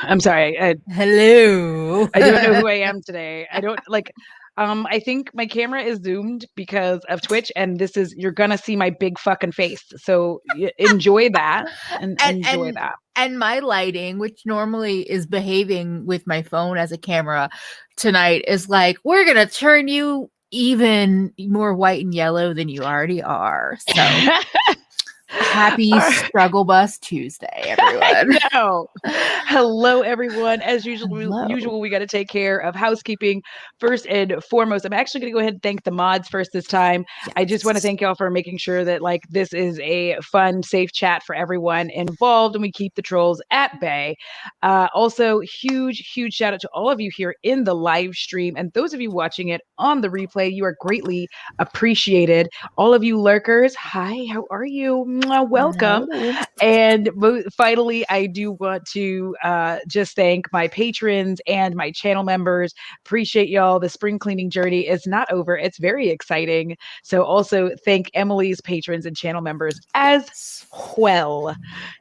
I'm sorry. Hello. I don't know who I am today. I don't like I think my camera is zoomed because of Twitch and this is you're gonna see my big fucking face. So enjoy that and and enjoy and that. and my lighting, which normally is behaving with my phone as a camera, tonight is like, we're gonna turn you even more white and yellow than you already are. So happy All right. Struggle Bus Tuesday, I everyone. know. Hello, everyone. As Hello. usual, we got to take care of housekeeping first and foremost. I'm actually going to go ahead and thank the mods first this time. I just want to Yes. thank y'all for making sure that like this is a fun, safe chat for everyone involved, and we keep the trolls at bay. Also, huge shout out to all of you here in the live stream, and those of you watching it on the replay. You are greatly appreciated. All of you lurkers, hi, how are you? Mwah, welcome. Hello. And finally, I do want to just thank my patrons and my channel members. Appreciate y'all. The spring cleaning journey is not over. It's very exciting. So also thank Emily's patrons and channel members as Yes. well.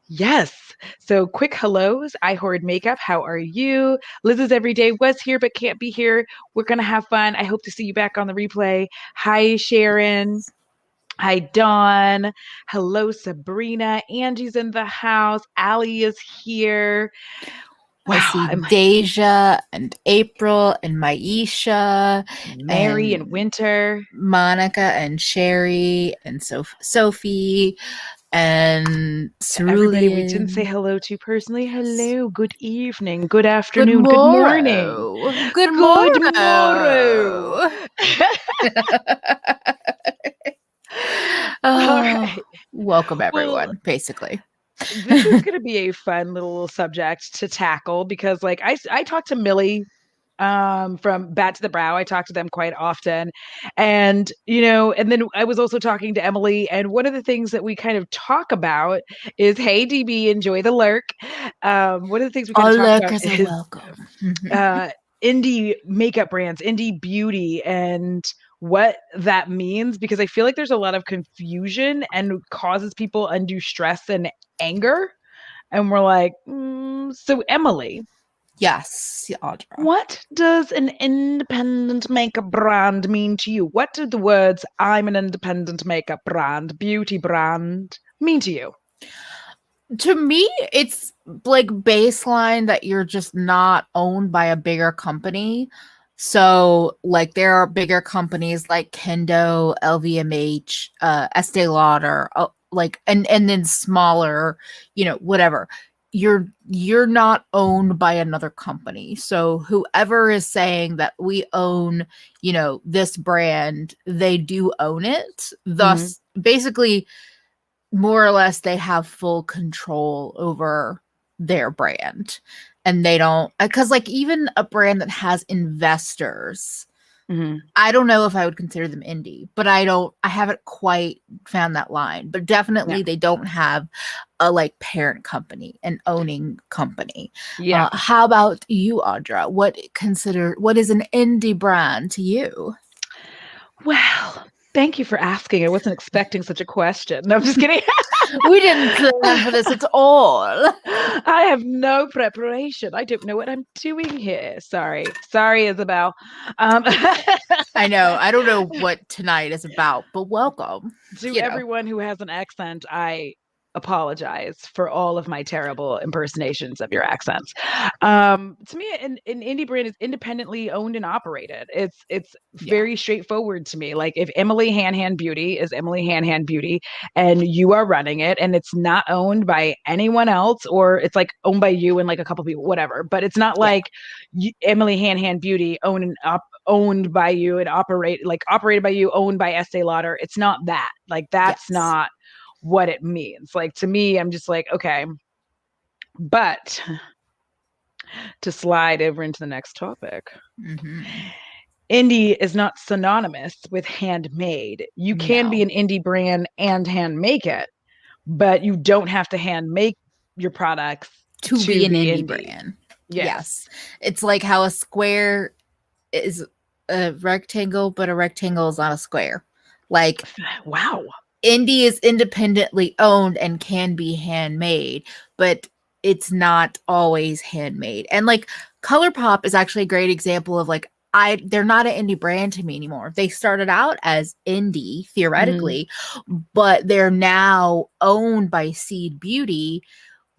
Yes. So quick hellos. I hoard makeup. How are you? Liz's everyday was here but can't be here. We're gonna have fun. I hope to see you back on the replay. Hi, Sharon. Hi, Dawn. Hello, Sabrina. Angie's in the house. Allie is here. I Wow, see I'm Deja and April and Maisha Mary and and Winter. Monica and Sherry and Sophie and Everybody we didn't say Cerulean. hello to personally. Yes. Hello, good evening, good Good afternoon, good morning, morrow. Good good morrow. morrow. All Oh, right. welcome Well, everyone, basically. this is going to be a fun little subject to tackle because like I talked to Millie from Bat to the Brow. I talk to them quite often. And, and then I was also talking to Emily. And one of the things that we kind of talk about is, hey, DB, enjoy the lurk. One of the things we kind of All talk about lurkers are is welcome. uh, indie makeup brands, indie beauty, and what that means, because I feel like there's a lot of confusion and causes people undue stress and anger. And we're like, so Emily, Yes, Audra. what does an independent makeup brand mean to you? What do the words I'm an independent makeup brand, beauty brand mean to you? To me, it's like baseline that you're just not owned by a bigger company. So, like, there are bigger companies like Kendo, LVMH, Estee Lauder, like, and then smaller, whatever. You're not owned by another company. So, whoever is saying that we own, this brand, they do own it. Mm-hmm. Thus, basically more or less they have full control over their brand, and they don't, because like even a brand that has investors, Mm-hmm. I don't know if I would consider them indie, but I haven't quite found that line, but Yeah. definitely they don't have a like parent company, an owning company. Yeah. How about you, Audra? What is an indie brand to you? Well, thank you for asking. I wasn't expecting such a question. No, I'm just kidding. We didn't plan for this at all. I have no preparation. I don't know what I'm doing here. Sorry. Sorry, Isabel. Um, I know. I don't know what tonight is about, but welcome. to You know. everyone who has an accent, I apologize for all of my terrible impersonations of your accents. To me, an indie brand is independently owned and operated. It's Yeah. very straightforward to me. Like if Emily Hanhan Beauty is Emily Hanhan Beauty, and you are running it, and it's not owned by anyone else, or it's like owned by you and like a couple people, whatever. But it's not Yeah. like Emily Hanhan Beauty owned by you and operated by you, owned by Estee Lauder. It's not that. Like that's Yes. not what it means. Like to me, I'm just like, okay. But to slide over into the next topic, Mm-hmm. indie is not synonymous with handmade. You can be No. an indie brand and hand make it, but you don't have to hand make your products To be to an be indie indie. brand. Yes. Yes. It's like how a square is a rectangle, but a rectangle is not a square. Like Wow. indie is independently owned and can be handmade, but it's not always handmade. And like ColourPop is actually a great example of like they're not an indie brand to me anymore. They started out as indie Mhm. theoretically, but they're now owned by Seed Beauty.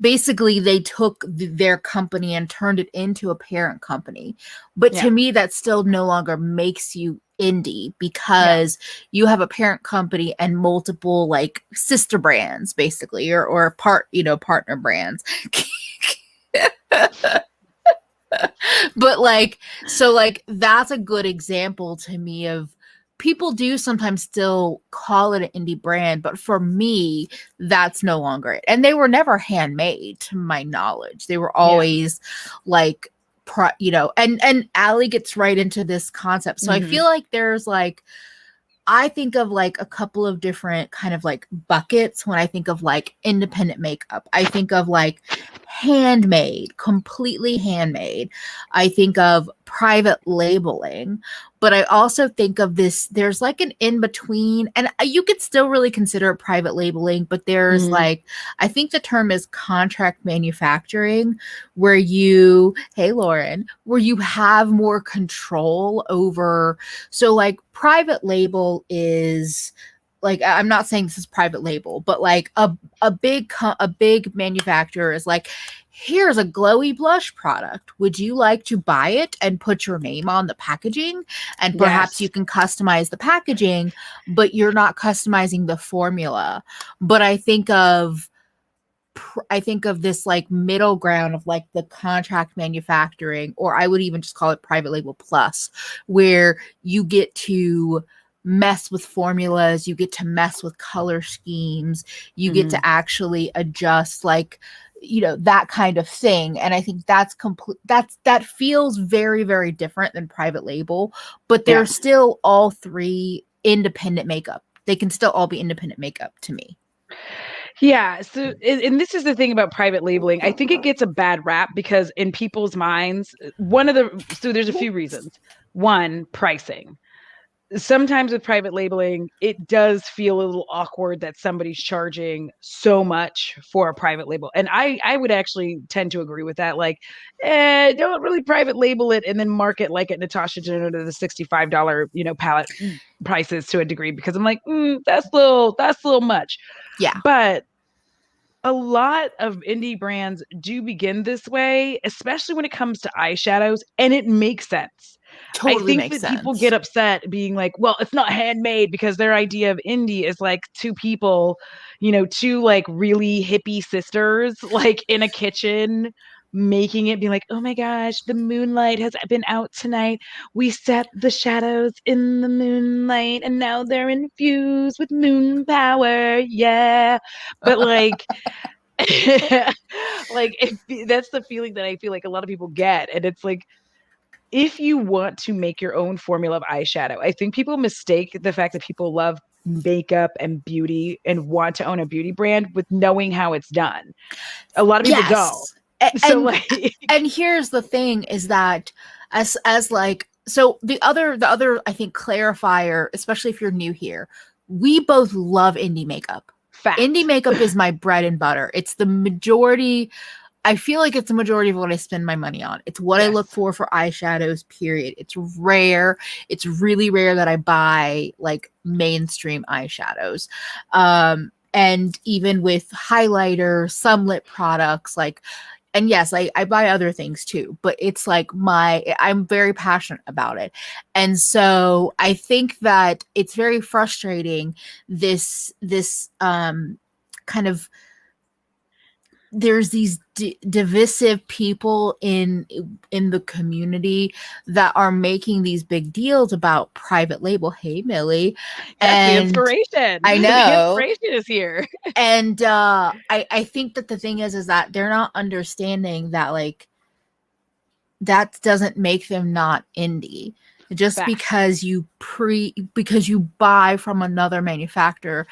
Basically, they took their company and turned it into a parent company. But Yeah. to me, that still no longer makes you indie Yeah. because you have a parent company and multiple like sister brands basically, or partner brands. But like, so like that's a good example to me of people do sometimes still call it an indie brand, but for me that's no longer it. And they were never handmade to my knowledge. They were Yeah. always like and Allie gets right into this concept. So I Mhm. feel like there's like, I think of like a couple of different kind of like buckets when I think of like independent makeup. I think of like handmade, completely handmade. I think of private labeling, but I also think of this, there's like an in between, and you could still really consider it private labeling, but there's Mhm. like, I think the term is contract manufacturing, hey Lauren, where you have more control over. So like private label is like, I'm not saying this is private label, but like a big manufacturer is like, here's a glowy blush product. Would you like to buy it and put your name on the packaging? And perhaps you Yes. can customize the packaging, but you're not customizing the formula. But I think of this like middle ground of like the contract manufacturing, or I would even just call it private label plus, where you get to mess with formulas, you get to mess with color schemes, you get Mhm. to actually adjust like, that kind of thing. And I think that feels very, very different than private label, but they're Yeah. still all three independent makeup. They can still all be independent makeup to me. Yeah. So, and this is the thing about private labeling. I think it gets a bad rap because in people's minds, so there's a few reasons. One, pricing. Sometimes with private labeling, it does feel a little awkward that somebody's charging so much for a private label. And I would actually tend to agree with that. Like, don't really private label it and then market like at Natasha Denona to the $65, palette prices to a degree, because I'm like, that's a little much. Yeah, But a lot of indie brands do begin this way, especially when it comes to eyeshadows, and it makes sense. I totally think makes that people get sense. upset being like, well, it's not handmade, because their idea of indie is like two people, two like really hippie sisters, like in a kitchen making it, be like, oh my gosh, the moonlight has been out tonight. We set the shadows in the moonlight and now they're infused with moon power. Yeah. But like, that's the feeling that I feel like a lot of people get. And it's like, if you want to make your own formula of eyeshadow, I think people mistake the fact that people love makeup and beauty and want to own a beauty brand with knowing how it's done. A lot of people don't. Yes. So like, And here's the thing is that as like, so the other I think clarifier, especially if you're new here, we both love indie makeup. Indie fact. makeup is my bread and butter. It's the majority. I feel like it's the majority of what I spend my money on. It's what I look Yes. for eyeshadows, period. It's rare. It's really rare that I buy like mainstream eyeshadows. And even with highlighter, some lip products, like, and yes, I buy other things too, but it's like I'm very passionate about it. And so I think that it's very frustrating, this kind of, there's these divisive people in the community that are making these big deals about private label. Hey Millie. Yes, the And inspiration. I The know. inspiration is here. And I think that the thing is that they're not understanding that like that doesn't make them not indie. Just Facts. because you buy from another manufacturer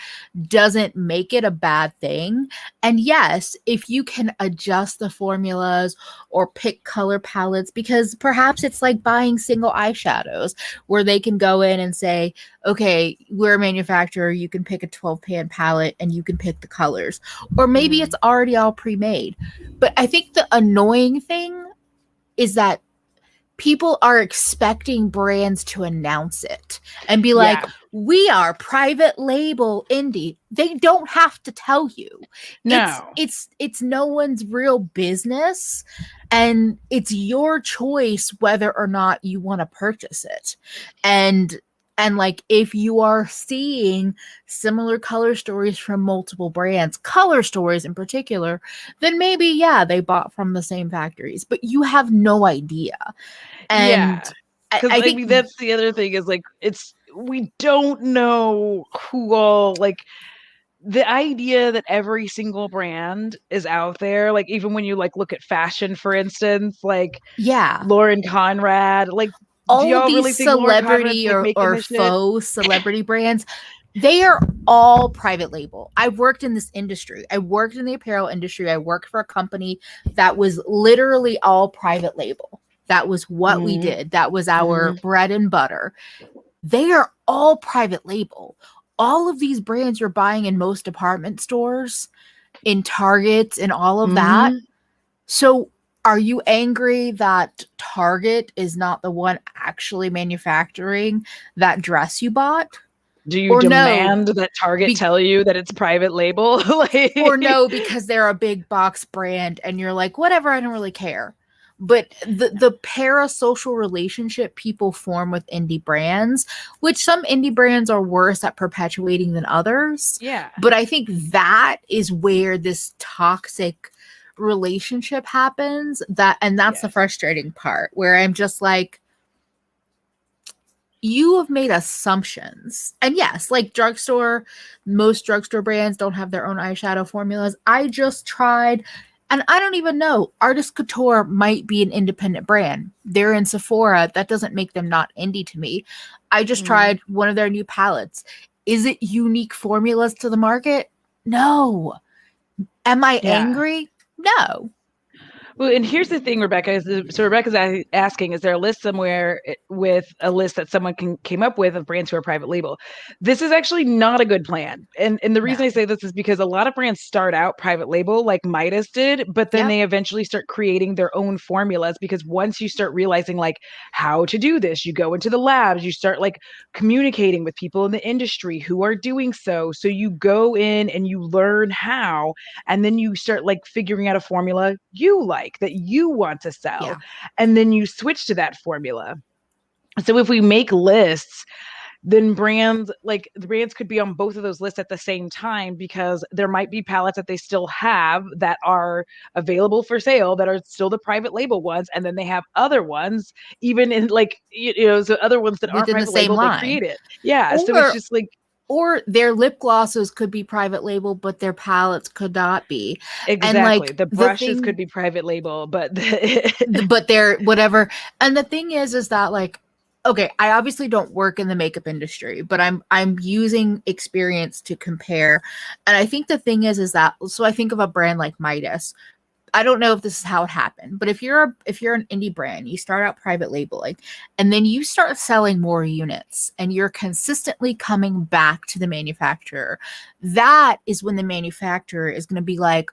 doesn't make it a bad thing. And yes, if you can adjust the formulas or pick color palettes, because perhaps it's like buying single eyeshadows where they can go in and say, okay, we're a manufacturer, you can pick a 12 pan palette and you can pick the colors. Or maybe it's Mm. already all pre-made. But I think the annoying thing is that people are expecting brands to announce it and be like, Yeah. we are private label indie. They don't have to tell you. No. It's no one's real business, and it's your choice whether or not you want to purchase it. And like, if you are seeing similar color stories from multiple brands, color stories in particular, then maybe, yeah, they bought from the same factories, but you have no idea. Yeah. And Because I I think, mean, that's the other thing is like, we don't know who all, like, the idea that every single brand is out there, like, even when you like look at fashion, for instance, like yeah, Lauren Conrad, like, do all of y'all these really think Lauren Conrad's celebrity like making or this shit? faux celebrity brands, they are all private label. I worked in this industry. I worked in the apparel industry. I worked for a company that was literally all private label. That was what we Mm-hmm. did. That was our Mm-hmm. bread and butter. They are all private label. All of these brands you're buying in most department stores, in Targets, and all of that. Mm-hmm. So are you angry that Target is not the one actually manufacturing that dress you bought? Do you Or no, demand that Target be- tell you that it's private label? or Like, no, because they're a big box brand and you're like, whatever, I don't really care. But the parasocial relationship people form with indie brands, which some indie brands are worse at perpetuating than others, yeah. but I think that is where this toxic relationship happens. And that's the Yes. frustrating part, where I'm just like, you have made assumptions. And yes, like most drugstore brands don't have their own eyeshadow formulas. I just tried, and I don't even know. Artist Couture might be an independent brand. They're in Sephora. That doesn't make them not indie to me. I just Mm-hmm. tried one of their new palettes. Is it unique formulas to the market? No. Am I Yeah. angry? No. Well, and here's the thing, Rebecca. So Rebecca's asking, is there a list somewhere with a list that someone came up with of brands who are private label? This is actually not a good plan. And the No. reason I say this is because a lot of brands start out private label, like Midas did, but then Yep. they eventually start creating their own formulas, because once you start realizing like how to do this, you go into the labs, you start like communicating with people in the industry who are doing so. So you go in and you learn how, and then you start like figuring out a formula you like, that you want to sell, Yeah. and then you switch to that formula. So if we make lists, then brands, like the brands could be on both of those lists at the same time, because there might be palettes that they still have that are available for sale that are still the private label ones, and then they have other ones, even in like, so other ones that aren't Within the private same label they line. create it. Yeah, so it's Or just like, their lip glosses could be private label, but their palettes could not be. And exactly, like the the brushes could thing, be private label, but but they're whatever. And the thing is that, like, okay, I obviously don't work in the makeup industry, but I'm using experience to compare. And I think the thing is that, so I think of a brand like Midas. I don't know if this is how it happened, but if you're an indie brand, you start out private labeling, and then you start selling more units, and you're consistently coming back to the manufacturer. That is when the manufacturer is going to be like,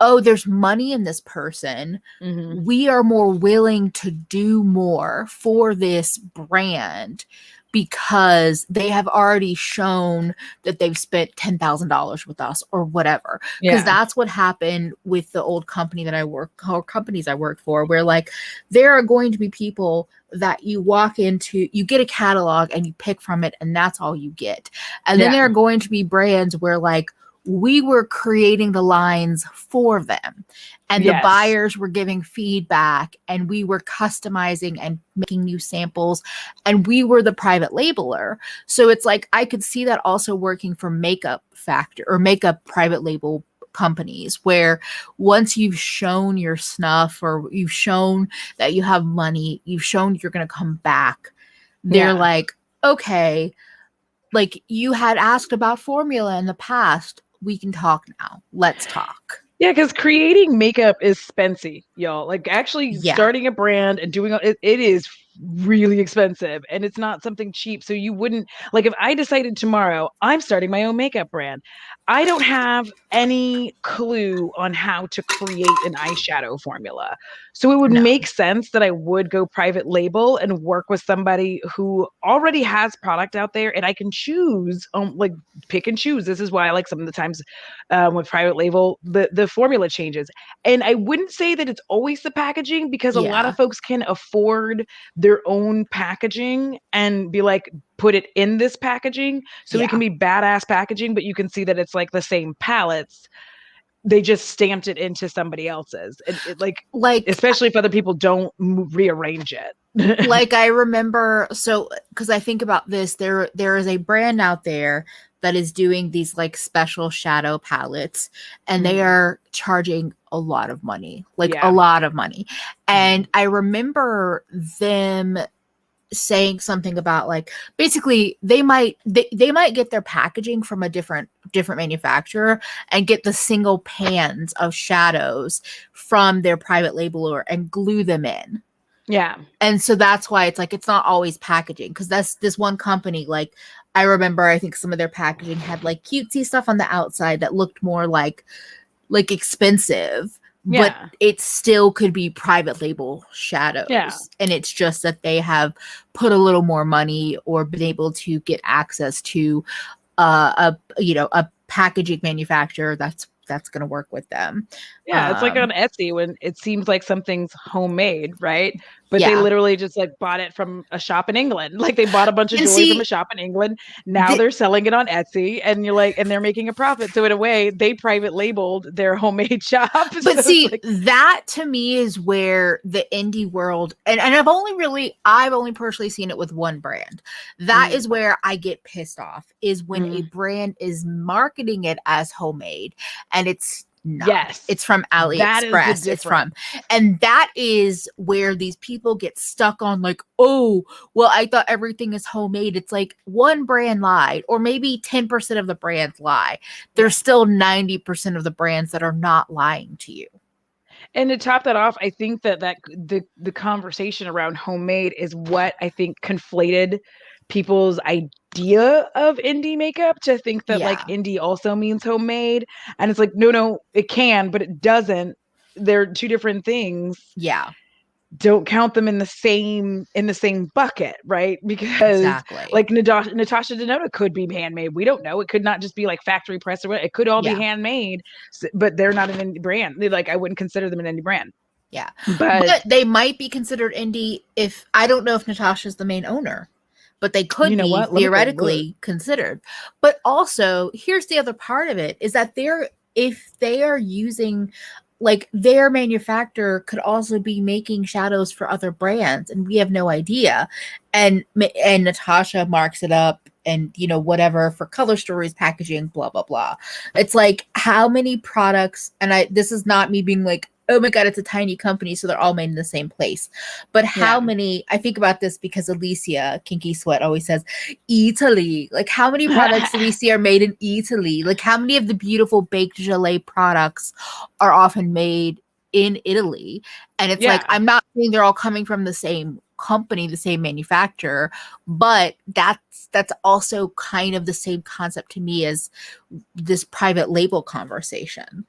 "Oh, there's money in this person. Mhm. We are more willing to do more for this brand because they have already shown that they've spent $10,000 with us or whatever." Because Yeah. that's what happened with the old company that I work or companies I worked for, where like there are going to be people that you walk into, you get a catalog and you pick from it, and that's all you get. And then Yeah. there are going to be brands where like we were creating the lines for them, and the Yes. buyers were giving feedback, and we were customizing and making new samples, and we were the private labeler. So it's like I could see that also working for makeup factor or makeup private label companies, where once you've shown your snuff or you've shown that you have money, you've shown you're going to come back, they're Yeah. like, okay, like you had asked about formula in the past. We can talk now. Let's talk. Yeah, because creating makeup is spency, y'all. Like actually Yeah. starting a brand and doing it is really expensive and it's not something cheap. So you wouldn't like if I decided tomorrow I'm starting my own makeup brand, I don't have any clue on how to create an eyeshadow formula. So it would No. make sense that I would go private label and work with somebody who already has product out there and I can choose like pick and choose. This is why I like some of the times with private label, the formula changes. And I wouldn't say that it's always the packaging because a lot Yeah. of folks can afford their own packaging and be like, put it in this packaging. So it can Yeah. be badass packaging, but you can see that it's like the same palettes. They just stamped it into somebody else's. And it like, Like especially if other people don't rearrange it. like I remember, so because I think about this, there is a brand out there that is doing these like special shadow palettes, and they Mhm. are charging a lot of money, like a Yeah. lot of money. Mhm. And I remember them saying something about like basically they might get their packaging from a different manufacturer and get the single pans of shadows from their private labeler and glue them in. Yeah. And so that's why it's like it's not always packaging, because that's this one company, like I remember I think some of their packaging had like cutesy stuff on the outside that looked more like expensive, but Yeah. it still could be private label Yeah. shadows, and it's just that they have put a little more money or been able to get access to a packaging manufacturer that's going to work with them. Yeah, it's like on um Etsy when it seems like something's homemade, right? But they yeah. literally just like bought it from a shop in England. Like they bought a bunch of And jewelry from a see, shop in England. Now the, they're selling it on Etsy and you're like, and they're making a profit. So in a way, they private labeled their homemade shop. but So it's see, like, that to me is where the indie world, and I've only personally seen it with one brand. That mm, is where I get pissed off, is when a mm, brand is marketing it as homemade and it's not. yes, It's from that is the AliExpress. It's difference. from, and that is where these people get stuck on like, oh, well, I thought everything is homemade. It's like one brand lied, or maybe 10% of the brands lie. Yeah. There's still 90% of the brands that are not lying to you. And to top that off, I think that the conversation around homemade is what I think conflated people's idea of indie makeup to think that like Yeah. indie also means homemade. And it's like, no, it can, but it doesn't. They're two different things. Yeah. Don't count them in the same bucket, right? Because Exactly. like Natasha Denona could be handmade. We don't know. It could not just be like factory press or what. It could all be Yeah. handmade, but they're not an indie brand. Like I wouldn't consider them an indie brand. Yeah. But But they might be considered indie if I don't know if Natasha's the main owner, but they you could know be what? Let me go look. theoretically considered. But also, here's the other part of it, is that if they are using, like, their manufacturer could also be making shadows for other brands and we have no idea. And Natasha marks it up and whatever for color stories, packaging, blah blah blah. It's like, how many products, and this is not me being like, oh my god, it's a tiny company so they're all made in the same place, but how Yeah. many, I think about this because Alicia Kinky Sweat always says Italy. Like, how many products do we see are made in Italy? Like, how many of the beautiful baked gelée products are often made in Italy? And it's like, Yeah. I'm not saying they're all coming from the same company, the same manufacturer, but that's also kind of the same concept to me as this private label conversation.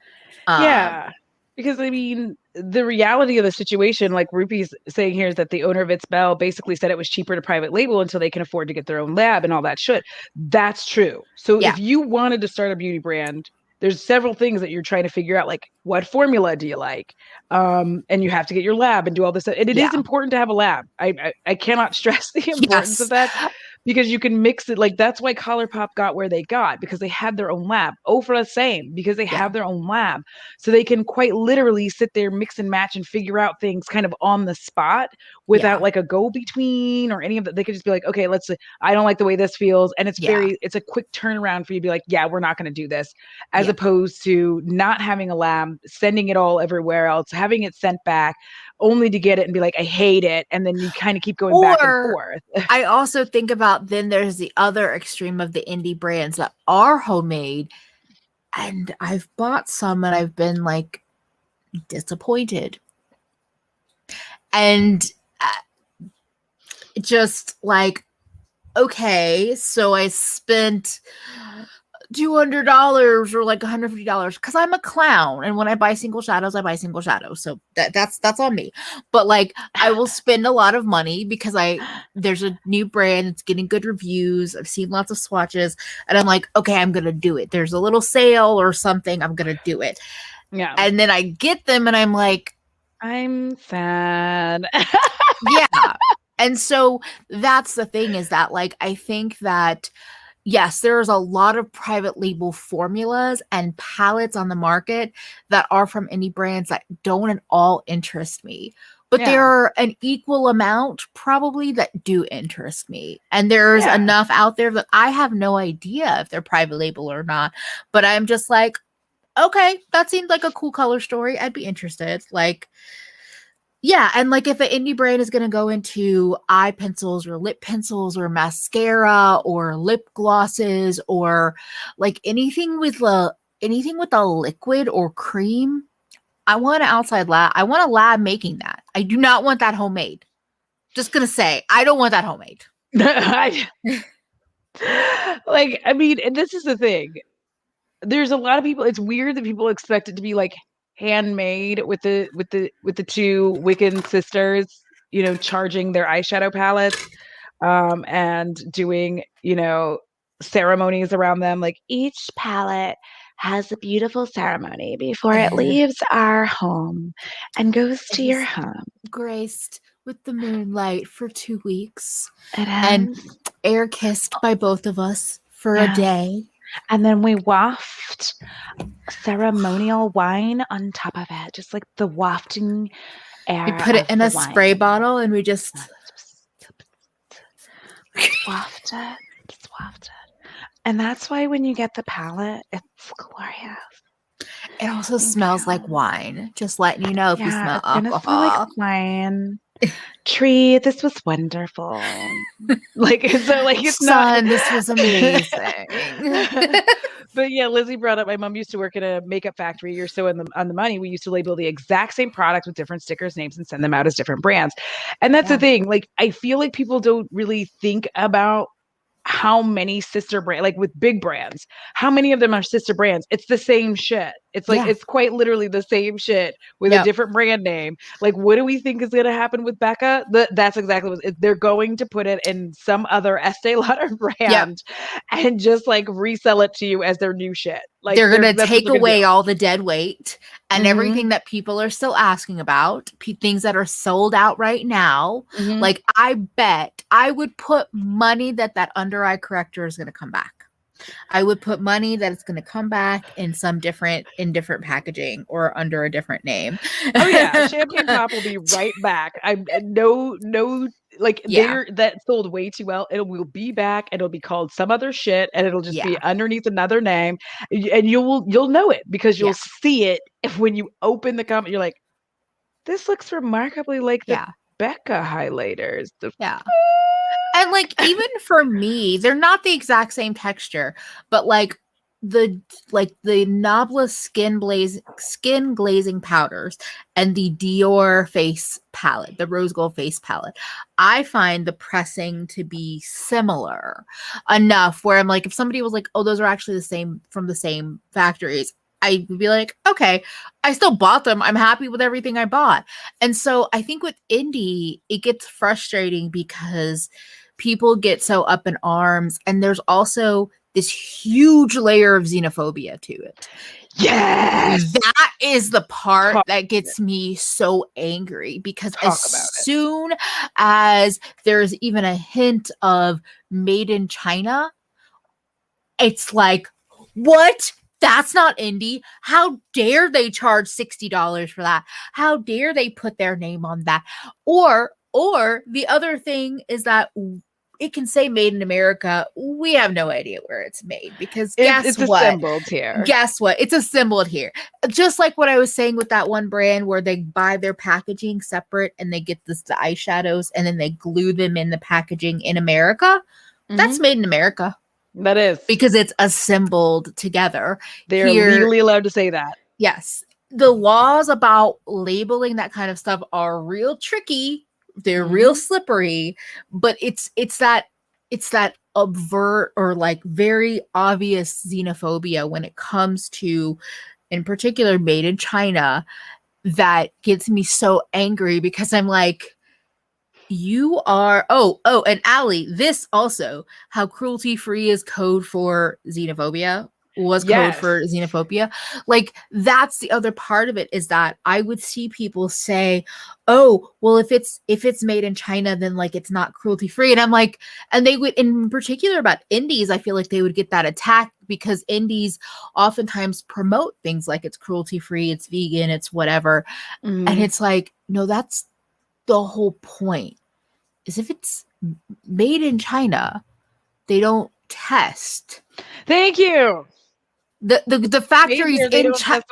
um Yeah. Because I mean, the reality of the situation, like Rupee's saying here, is that the owner of It's Bell basically said it was cheaper to private label until they can afford to get their own lab and all that shit. That's true. So yeah. if you wanted to start a beauty brand, there's several things that you're trying to figure out, like what formula do you like? And you have to get your lab and do all this. And it is Yeah. important to have a lab. I cannot stress the importance of Yes. that because you can mix it. Like that's why ColourPop got where they got because they had their own lab. Ofra the same because they Yeah. have their own lab. So they can quite literally sit there, mix and match and figure out things kind of on the spot without Yeah. like a go between or any of that. They could just be like, okay, let's see. I don't like the way this feels. And Yeah. it's a quick turnaround for you to be like, yeah, we're not going to do this, as Yeah. opposed to not having a lab, sending it all everywhere else, having it sent back, only to get it and be like, I hate it. And then you kind of keep going back and Or forth. I also think about then there's the other extreme of the indie brands that are homemade. And I've bought some and I've been like disappointed. And just like, okay, so I spent $200 or like $150 because I'm a clown, and when I buy single shadows, I buy single shadows. So that's on me. But like, I will spend a lot of money because there's a new brand, it's getting good reviews. I've seen lots of swatches, and I'm like, okay, I'm gonna do it. There's a little sale or something, I'm gonna do it. Yeah. And then I get them, and I'm like, I'm sad. yeah. And so that's the thing, is that like, I think that yes, there's a lot of private label formulas and palettes on the market that are from indie brands that don't at all interest me. But Yeah. there are an equal amount probably that do interest me. And there's Yeah. enough out there that I have no idea if they're private label or not. But I'm just like, okay, that seems like a cool color story. I'd be interested. Like, yeah, and like if an indie brand is going to go into eye pencils or lip pencils or mascara or lip glosses or like anything with a liquid or cream, I want an outside lab. I want a lab making that. I do not want that homemade. Just going to say, I don't want that homemade. Like, I mean, and this is the thing. There's a lot of people, it's weird that people expect it to be like handmade with the two Wiccan sisters, charging their eyeshadow palettes, and doing, ceremonies around them. Like, each palette has a beautiful ceremony before it leaves our home and goes to your home. Graced with the moonlight for 2 weeks. It And has. air kissed by both of us for a day. And then we waft ceremonial wine on top of it, just like the wafting air. We put it in a spray bottle and we just waft it. Just waft it. And that's why when you get the palette, it's glorious. It also smells like wine. Just letting you know if you smell alcohol. Smell like wine. Tree, this was wonderful. Like, so like it's Son, not. this was amazing. But yeah, Lizzie brought up, my mom used to work at a makeup factory. You're so on the money. We used to label the exact same product with different stickers, names, and send them out as different brands. And that's the thing. Like, I feel like people don't really think about how many sister brands, like with big brands, how many of them are sister brands? It's the same shit. It's like, it's quite literally the same shit with a different brand name. Like, what do we think is going to happen with Becca? That's exactly what they're going to put it in some other Estee Lauder brand and just like resell it to you as their new shit. Like, they're going to take away all the dead weight and everything that people are still asking about, things that are sold out right now. Like, I bet I would put money that under eye corrector is going to come back. I would put money that it's going to come back in different packaging or under a different name. Oh yeah, Champagne Pop will be right back. I'm no like that sold way too well. It will be back and it'll be called some other shit and it'll just be underneath another name, and you'll know it because you'll see it when you open the comment. You're like, this looks remarkably like the Becca highlighters. And like, even for me, they're not the exact same texture, but like the Nabla skin glazing powders and the Dior face palette, the rose gold face palette, I find the pressing to be similar enough where I'm like, if somebody was like, oh, those are actually the same from the same factories, I would be like, okay, I still bought them. I'm happy with everything I bought. And so I think with indie, it gets frustrating because people get so up in arms, and there's also this huge layer of xenophobia to it. Yes. That is the part that gets me so angry, because as soon as there's even a hint of made in China, it's like, what? That's not indie. How dare they charge $60 for that? How dare they put their name on that? Or the other thing is that it can say made in America. We have no idea where it's made because It's assembled here. Guess what? It's assembled here. Just like what I was saying with that one brand where they buy their packaging separate and they get the eyeshadows and then they glue them in the packaging in America. That's made in America. That is. Because it's assembled together. They're legally allowed to say that. Yes. The laws about labeling that kind of stuff are real tricky. They're real slippery, but it's that overt or like very obvious xenophobia when it comes to, in particular, made in China, that gets me so angry because I'm like, you are and Allie, this also, how cruelty free is code for xenophobia was code for xenophobia. Like, that's the other part of it, is that I would see people say, oh, well, if it's made in China, then like it's not cruelty free. And I'm like, and they would, in particular about indies, I feel like they would get that attack because indies oftentimes promote things like it's cruelty free, it's vegan, it's whatever. And it's like, no, that's the whole point, is if it's made in China, they don't test. Thank you. The factories in China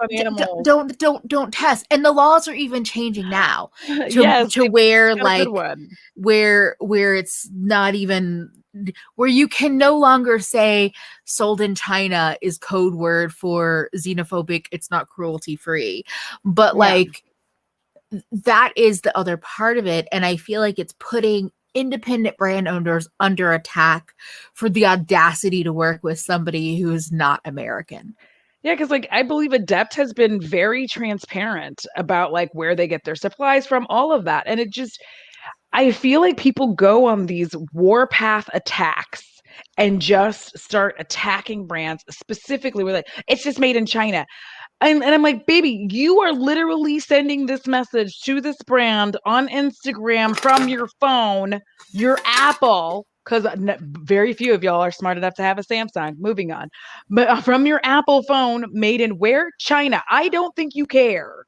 don't test, and the laws are even changing now to where like where it's not even, where you can no longer say sold in China is code word for xenophobic, it's not cruelty free, but like that is the other part of it. And I feel like it's putting independent brand owners under attack for the audacity to work with somebody who is not American. Yeah, because like I believe Adept has been very transparent about like where they get their supplies from, all of that. And it just, I feel like people go on these warpath attacks and just start attacking brands specifically with like, it's just made in China. And I'm like, baby, you are literally sending this message to this brand on Instagram from your phone, your Apple, because very few of y'all are smart enough to have a Samsung. Moving on. But from your Apple phone, made in where? China. I don't think you care.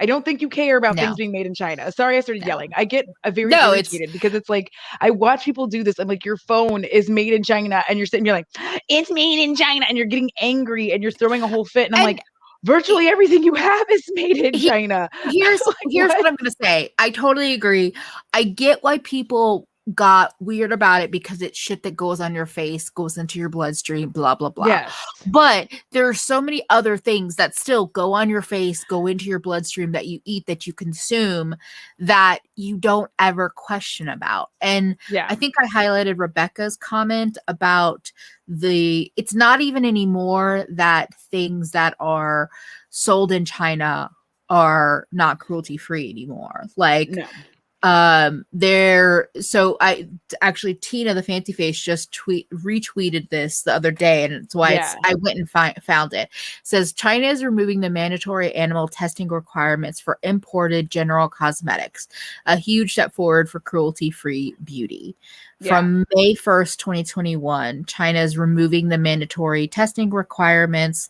I don't think you care about things being made in China. Sorry, I started yelling. I get very irritated because it's like, I watch people do this. I'm like, your phone is made in China, and you're sitting here like, it's made in China, and you're getting angry and you're throwing a whole fit. And I'm like, virtually everything you have is made in China. Here's what I'm going to say. I totally agree. I get why people got weird about it because it's shit that goes on your face, goes into your bloodstream, blah, blah, blah. Yes. But there are so many other things that still go on your face, go into your bloodstream, that you eat, that you consume, that you don't ever question about. And I think I highlighted Rebecca's comment about it's not even anymore that things that are sold in China are not cruelty free anymore. Like, so I actually, Tina the Fancy Face just retweeted this the other day, and it's why I went and found it. It says China is removing the mandatory animal testing requirements for imported general cosmetics, a huge step forward for cruelty-free beauty. From May 1st, 2021, China is removing the mandatory testing requirements.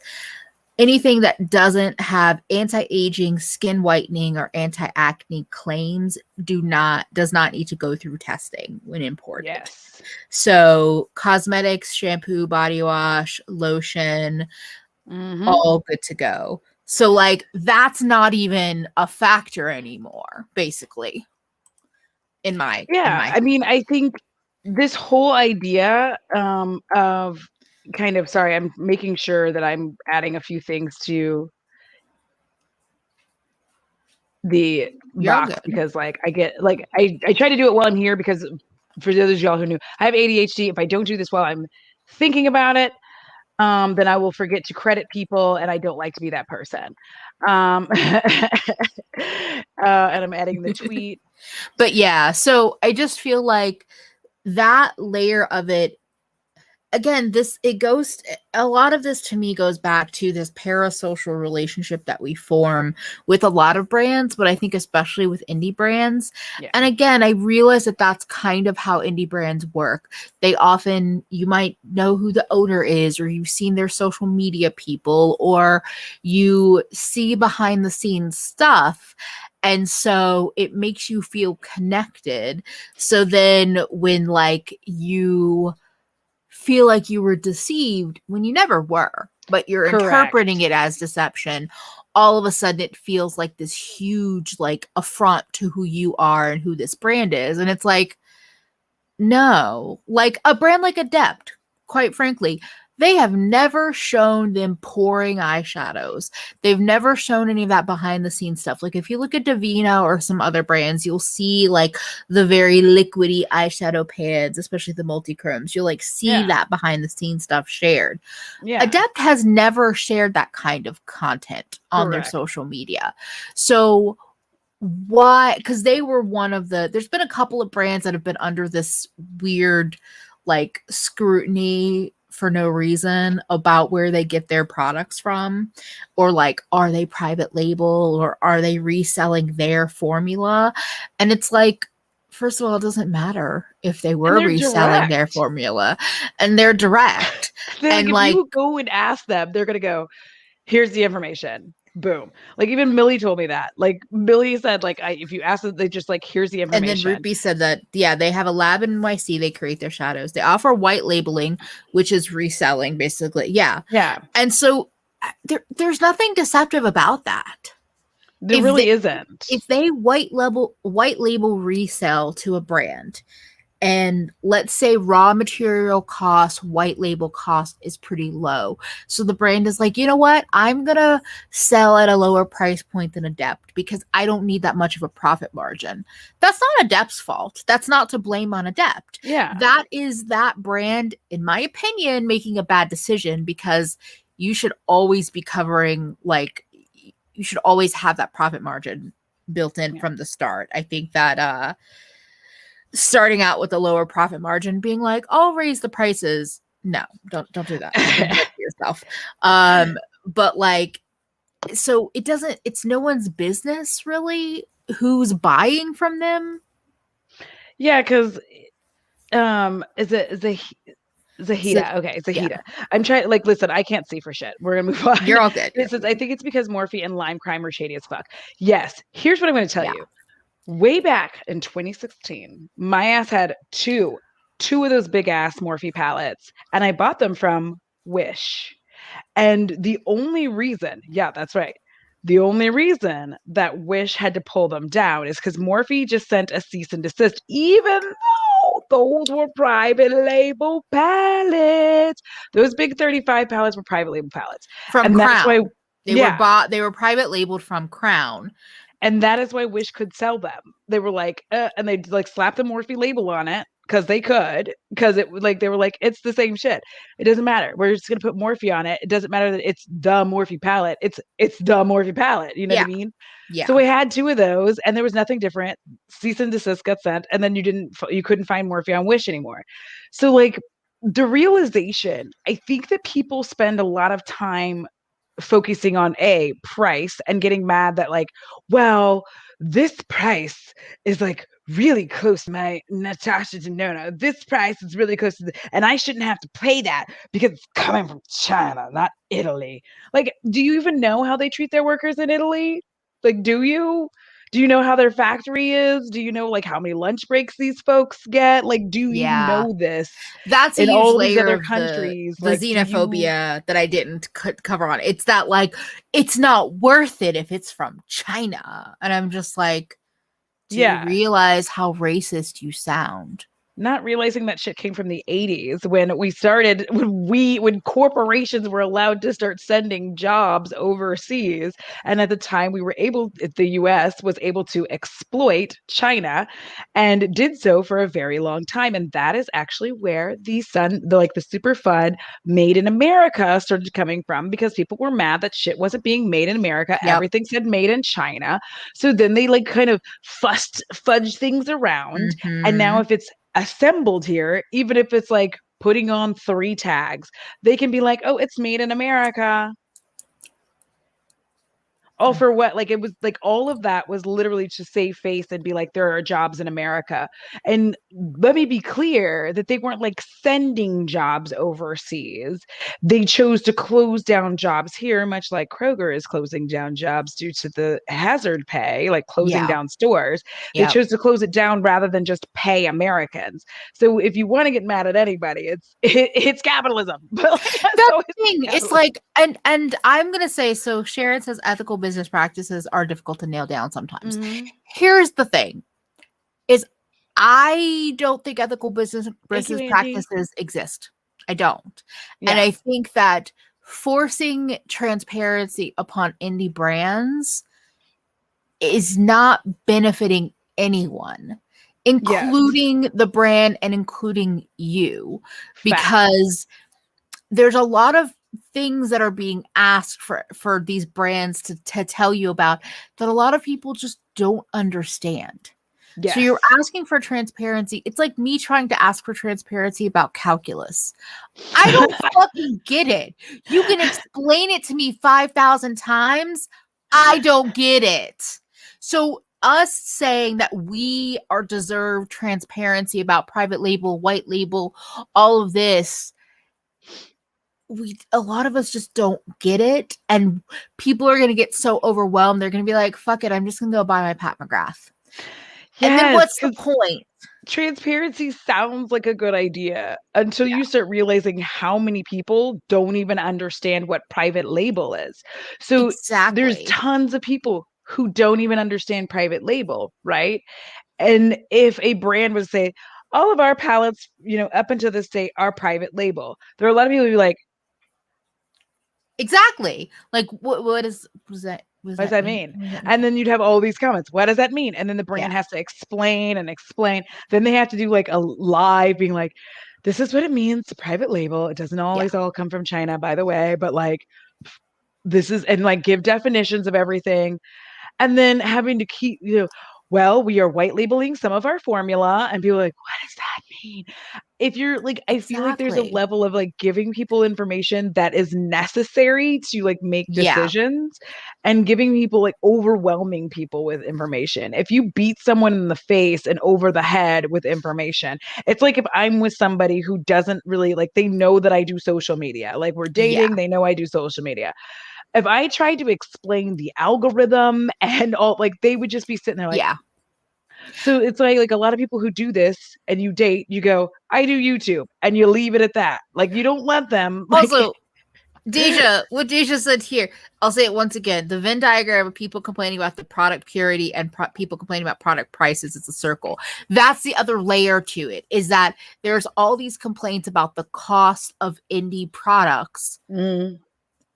Anything that doesn't have anti-aging, skin whitening, or anti-acne claims does not need to go through testing when imported. Yes. So cosmetics, shampoo, body wash, lotion, all good to go. So like that's not even a factor anymore, basically. I mean, I think this whole idea of kind of, sorry, I'm making sure that I'm adding a few things to the box because like I get like I try to do it while I'm here because for those of y'all who knew, I have ADHD. If I don't do this while I'm thinking about it, then I will forget to credit people, and I don't like to be that person. And I'm adding the tweet. But yeah, so I just feel like that layer of it, again, a lot of this to me goes back to this parasocial relationship that we form with a lot of brands, but I think especially with indie brands. Yeah. And again, I realize that that's kind of how indie brands work. They often, you might know who the owner is, or you've seen their social media people, or you see behind the scenes stuff. And so it makes you feel connected. So then when like you feel like you were deceived when you never were, but you're interpreting Correct. it as deception, all of a sudden it feels like this huge like affront to who you are and who this brand is. And it's like, no, like a brand like Adept, quite frankly, they have never shown them pouring eyeshadows. They've never shown any of that behind the scenes stuff. Like if you look at Davina or some other brands, you'll see like the very liquidy eyeshadow pads, especially the multi-chromes. You'll like see Yeah. that behind the scenes stuff shared. Yeah. Adept has never shared that kind of content on their Correct. social media. So why? Because they were one of the, there's been a couple of brands that have been under this weird like scrutiny for no reason about where they get their products from, or like are they private label or are they reselling their formula. And it's like, first of all, it doesn't matter if they And were they're reselling their direct. formula, and they're direct. They're like, And if like, you go and ask them, they're gonna go, here's the information. Boom. Like even Millie told me that. Like Millie said, like if you ask them, they just like, here's the and then information. Rupi said that, yeah, they have a lab in NYC. They create their shadows. They offer white labeling, which is reselling, basically. Yeah. Yeah. And so there's nothing deceptive about that. There If they really isn't. if they white label resell to a brand, and let's say raw material cost, white label cost is pretty low. So the brand is like, you know what? I'm going to sell at a lower price point than Adept because I don't need that much of a profit margin. That's not Adept's fault. That's not to blame on Adept. Yeah. That is that brand, in my opinion, making a bad decision, because you should always be covering, like, you should always have that profit margin built in Yeah. from the start. I think that starting out with a lower profit margin, being like, I'll raise the prices. No, don't do that. Don't do that to yourself. But like, so it doesn't, it's no one's business really who's buying from them. Yeah, because is it So, Zahida? Okay, yeah, Zahida. I'm trying. Like, listen, I can't see for shit. We're gonna move on. you're all good. This is. I think it's because Morphe and Lime Crime are shady as fuck. Yes. Here's what I'm gonna tell Yeah. you. Way back in 2016, my ass had two of those big ass Morphe palettes, and I bought them from Wish. And the only reason, yeah, that's right. The only reason that Wish had to pull them down is because Morphe just sent a cease and desist, even though those were private label palettes. Those big 35 palettes were private label palettes. From And that's why, Crown. yeah, They were private labeled from Crown. and that is why Wish could sell them. They were like, and they like slapped the Morphe label on it because they could, because it like they were like, it's the same shit. It doesn't matter. We're just gonna put Morphe on it. It doesn't matter that it's the Morphe palette. It's the Morphe palette. You know what I Yeah. mean? So Yeah. we had two of those, and there was nothing different. Cease and desist got sent, and then you couldn't find Morphe on Wish anymore. So like the realization, I think that people spend a lot of time focusing on a price and getting mad that like, well, this price is like really close to my Natasha Denona. This price is really close to and I shouldn't have to pay that because it's coming from China, not Italy. Like, do you even know how they treat their workers in Italy? Like, do you? Do you know how their factory is? Do you know like how many lunch breaks these folks get? Like, do you Yeah. know this That's a in huge all these layer other of countries? the Like, do you? xenophobia that I didn't cover on. It's that like, it's not worth it if it's from China. And I'm just like, do you Yeah. realize how racist you sound? Not realizing that shit came from the 80s when we started when corporations were allowed to start sending jobs overseas, and at the time the US was able to exploit China and did so for a very long time. And that is actually where the super fun made in America started coming from, because people were mad that shit wasn't being made in America. Yep. Everything said made in China. So then they like kind of fudge things around. And now Mm-hmm. if it's assembled here, even if it's like putting on 3 tags, they can be like, oh, it's made in America. all for what? Like it was like all of that was literally to save face and be like, there are jobs in America. And let me be clear that they weren't like sending jobs overseas. They chose to close down jobs here, much like Kroger is closing down jobs due to the hazard pay, like closing Yeah. down stores. They Yep. chose to close it down rather than just pay Americans. So if you want to get mad at anybody, it's capitalism. But like, That's so the it's thing. It's capitalism. like, and I'm gonna say, so Sharon says ethical business practices are difficult to nail down sometimes. Mm-hmm. Here's the thing: is I don't think ethical Thank you, business Angie. practices exist. I don't. And Yeah. I think that forcing transparency upon indie brands is not benefiting anyone, Yes. including the brand and including you, Facts. because there's a lot of things that are being asked for these brands to tell you about that a lot of people just don't understand. So Yes. you're asking for transparency. It's like me trying to ask for transparency about calculus. I don't fucking get it. You can explain it to me 5,000 times. I don't get it. So us saying that we are deserve transparency about private label, white label, all of this, a lot of us just don't get it, and people are going to get so overwhelmed. They're going to be like, fuck it, I'm just going to go buy my Pat McGrath. And then Yes, what's the because point? transparency sounds like a good idea until Yeah, you start realizing how many people don't even understand what private label is. So there's exactly. tons of people who don't even understand private label, right? And if a brand would say, all of our palettes, up until this date are private label, there are a lot of people who be like, Exactly. Like what is what does what does that that mean? mean? What does that And mean? then you'd have all these comments. What does that mean? And then the Yeah. brand has to explain and explain. Then they have to do like a live being like, this is what it means to private label. It doesn't Yeah. always all come from China, by the way, but like this is and like give definitions of everything. And then having to keep, well, we are white labeling some of our formula. And people are like, what does that mean? If you're like, I feel like there's a Exactly. level of like giving people information that is necessary to like make Yeah. decisions and giving people like overwhelming people with information. If you beat someone in the face and over the head with information, it's like if I'm with somebody who doesn't really like, they know that I do social media, like we're Yeah. dating, they know I do social media. If I tried to explain the algorithm and all, like they would just be sitting there like, Yeah. so it's like a lot of people who do this and you date, you go, I do YouTube, and you leave it at that. Like you don't let them like Also, Deja, what Deja said here, I'll say it once again. The Venn diagram of people complaining about the product purity and people complaining about product prices, it's a circle. That's the other layer to it, is that there's all these complaints about the cost of indie products, mm,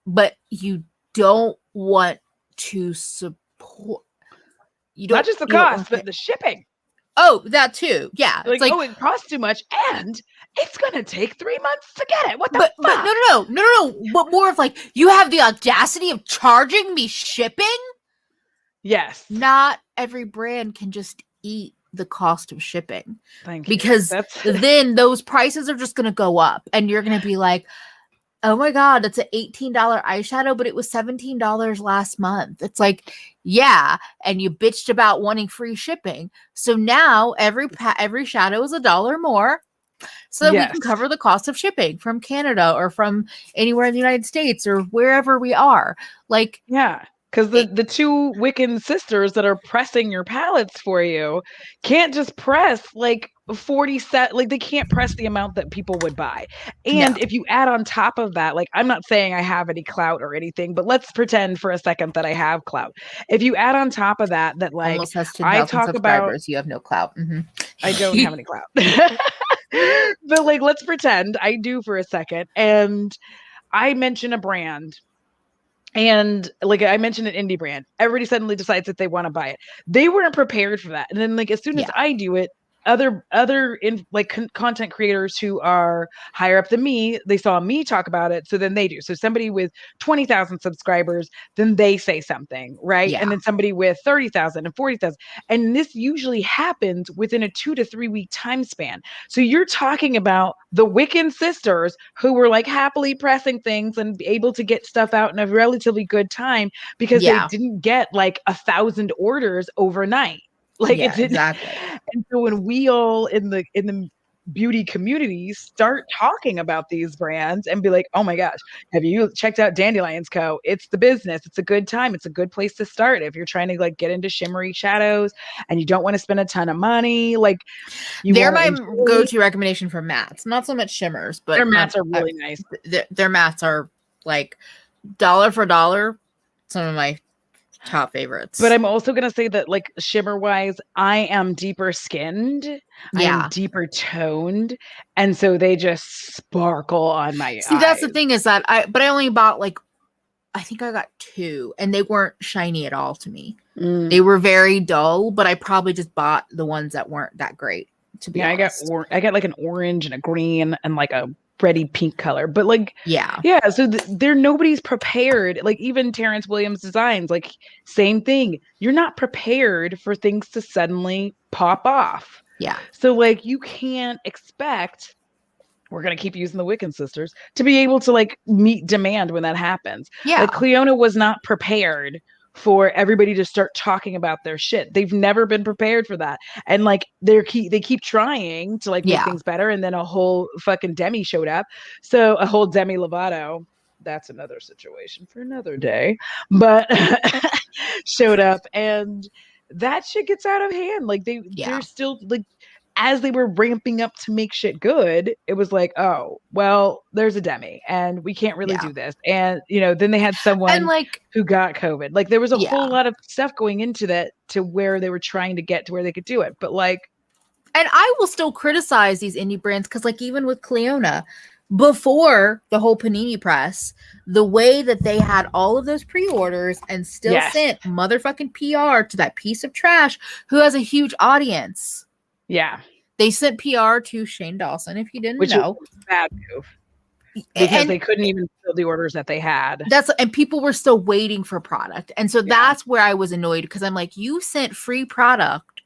but you don't want to support, not just the you don't want cost, to pay. but the shipping. Oh, that too. Yeah. It's Like, like, oh, it costs too much and it's gonna take 3 months to get it. What the but fuck? no. But more of like, you have the audacity of charging me shipping? Yes. Not every brand can just eat the cost of shipping, Thank you. because That's then those prices are just going to go up and you're going to be like, oh my God, it's an $18 eyeshadow, but it was $17 last month. It's like, yeah. And you bitched about wanting free shipping. So now every shadow is $1 more, so that we yes. can cover the cost of shipping from Canada or from anywhere in the United States or wherever we are. Like, Yeah. Because the, it, the two Wiccan sisters that are pressing your palettes for you can't just press like 40 set, like they can't press the amount that people would buy. no, And if you add on top of that, like I'm not saying I have any clout or anything, but let's pretend for a second that I have clout. If you add on top of that, that like almost has I 10,000 talk about, subscribers. You have no clout. I don't have any clout. But like let's pretend I do for a second. And I mention a brand and like I mentioned an indie brand, everybody suddenly decides that they want to buy it. They weren't prepared for that. And then like as soon as Yeah. I do it, content creators who are higher up than me, they saw me talk about it, so then they do. So somebody with 20,000 subscribers, then they say something, right? Yeah. And then somebody with 30,000 and 40,000, and this usually happens within a 2 to 3 week time span. So you're talking about the Wiccan sisters who were like happily pressing things and able to get stuff out in a relatively good time because they Yeah. didn't get like 1,000 orders overnight. Like it Yeah, didn't. exactly. And so when we all in the beauty community start talking about these brands and be like, oh my gosh, have you checked out Dandelions Co? It's the business. It's a good time. It's a good place to start if you're trying to like get into shimmery shadows and you don't want to spend a ton of money. Like you They're want to my enjoy. go-to recommendation for mattes. Not so much shimmers, but Their mats are really nice. their mattes are like dollar for dollar. Some of my top favorites. But I'm also going to say that, like, shimmer wise, I am deeper skinned. I am Yeah. deeper toned. And so they just sparkle on my See, that's the eyes. thing is that I only bought like, I think I got 2 and they weren't shiny at all to me. Mm. They were very dull, but I probably just bought the ones that weren't that great, to be Yeah, honest. I got like an orange and a green and like a reddy pink color. But like, Yeah. yeah, so they're nobody's prepared. Like even Terrence Williams Designs, like same thing. You're not prepared for things to suddenly pop off. Yeah. So like you can't expect, we're going to keep using the Wiccan sisters, to be able to like meet demand when that happens. Yeah. Like Cleona was not prepared for everybody to start talking about their shit. They've never been prepared for that. And like they keep trying to like make things better, and then a whole fucking Demi showed up. So a whole Demi Lovato, that's another situation for another day, but showed up, and that shit gets out of hand. Like they're still like, as they were ramping up to make shit good, it was like, oh, well, there's a Demi and we can't really do this. And, you know, then they had someone And like who got COVID. Like there was a whole lot of stuff going into that to where they were trying to get to where they could do it. But like, and I will still criticize these indie brands because like even with Cleona, before the whole Panini press, the way that they had all of those pre-orders and still sent motherfucking PR to that piece of trash who has a huge audience. Yeah. They sent PR to Shane Dawson, if you didn't know. Was a bad move. Because they couldn't even fill the orders that they had. And people were still waiting for product. And so that's where I was annoyed because I'm like, you sent free product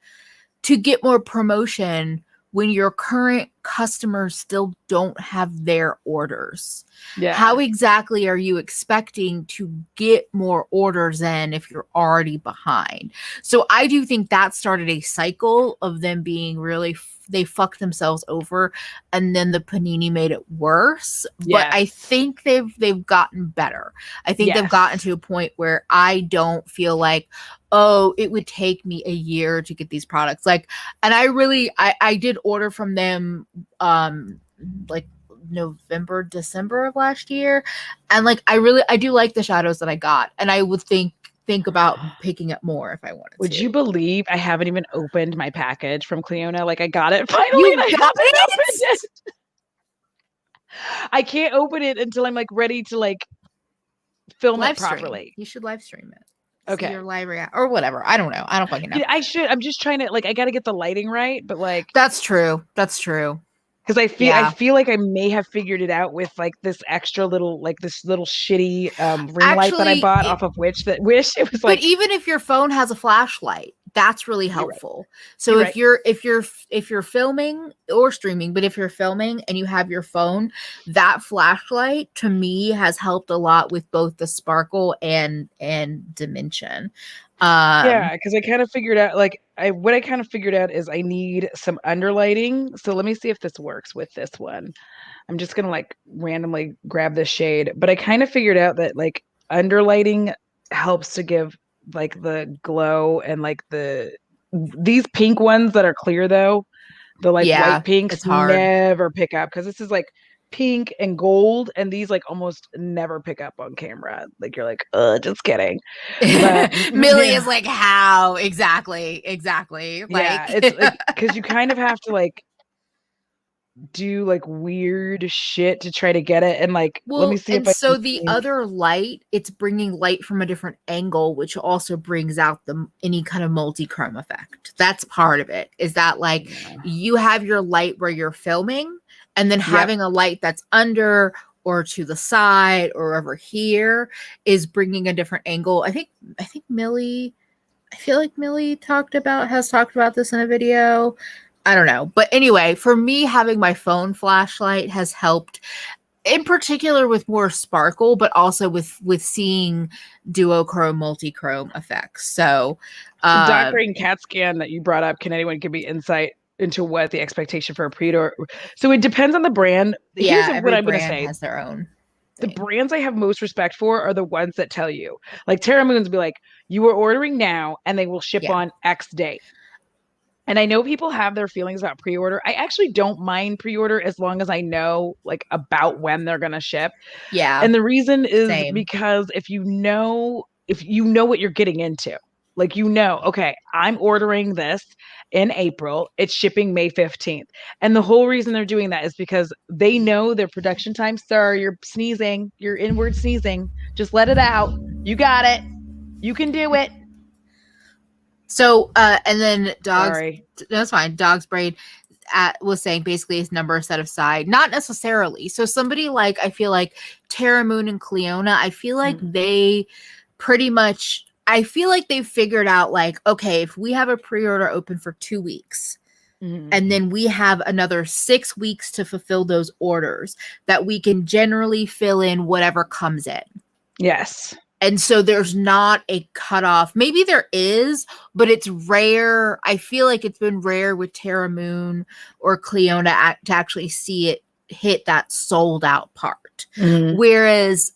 to get more promotion when your current customers still don't have their orders. Yeah. How exactly are you expecting to get more orders in if you're already behind? So I do think that started a cycle of them being really, they fucked themselves over, and then the Panini made it worse. But I think they've gotten better. I think they've gotten to a point where I don't feel like, oh, it would take me a year to get these products. Like, and I did order from them like November, December of last year. And like, I do like the shadows that I got. And I would think about picking up more if I wanted to. Would you believe I haven't even opened my package from Cleona? Like I got it finally. And I haven't opened it. I can't open it until I'm like ready to like film it properly. You should live stream it. Okay. Your live react or whatever. I don't know. I don't fucking know. I should. I'm just trying to like, I got to get the lighting right, but like. That's true. That's true. Because I feel like I may have figured it out with like this extra little, like this little shitty ring light that I bought off of Wish it was like. But even if your phone has a flashlight, that's really helpful. So if you're filming or streaming, but if you're filming and you have your phone, that flashlight to me has helped a lot with both the sparkle and dimension. Because I kind of figured out what I kind of figured out is I need some underlighting. So let me see if this works with this one. I'm just gonna like randomly grab this shade, but I kind of figured out that like underlighting helps to give like the glow, and like these pink ones that are clear though, the like white pinks never pick up, because this is like pink and gold, and these like almost never pick up on camera. Like you're like, just kidding. But Millie is like, how exactly like it's like, because you kind of have to like do like weird shit to try to get it. And like, let me Well, see if and I so can the see. other light, it's bringing light from a different angle, which also brings out the any kind of multi-chrome effect. That's part of it. Is that like Yeah. you have your light where you're filming, and then Yep. having a light that's under or to the side or over here is bringing a different angle. I think Millie, I feel like Millie has talked about this in a video. I don't know. But anyway, for me, having my phone flashlight has helped in particular with more sparkle, but also with seeing duochrome, multi-chrome effects. So The Doc Brain CAT scan that you brought up, can anyone give me insight into what the expectation for a pre-order? So it depends on the brand. Here's yeah, what every I'm going to brand say. has their own The thing. brands I have most respect for are the ones that tell you. Like Terra Moons be like, you are ordering now and they will ship Yeah. on X date. And I know people have their feelings about pre-order. I actually don't mind pre-order as long as I know like about when they're going to ship. Yeah. And the reason is Same. because if you know what you're getting into, like okay, I'm ordering this in April, it's shipping May 15th. And the whole reason they're doing that is because they know their production time. Sir, you're sneezing, you're inward sneezing. Just let it out. You got it. You can do it. So and then dogs, Sorry. that's fine. Dog's brain was saying basically his number set aside. Not necessarily. So somebody like, I feel like Terra Moon and Cleona, I feel like they pretty much, I feel like they've figured out like, okay, if we have a pre-order open for 2 weeks, and then we have another 6 weeks to fulfill those orders, that we can generally fill in whatever comes in. Yes. And so there's not a cutoff. Maybe there is, but it's rare. I feel like it's been rare with Terra Moon or Cleona to actually see it hit that sold out part. Whereas,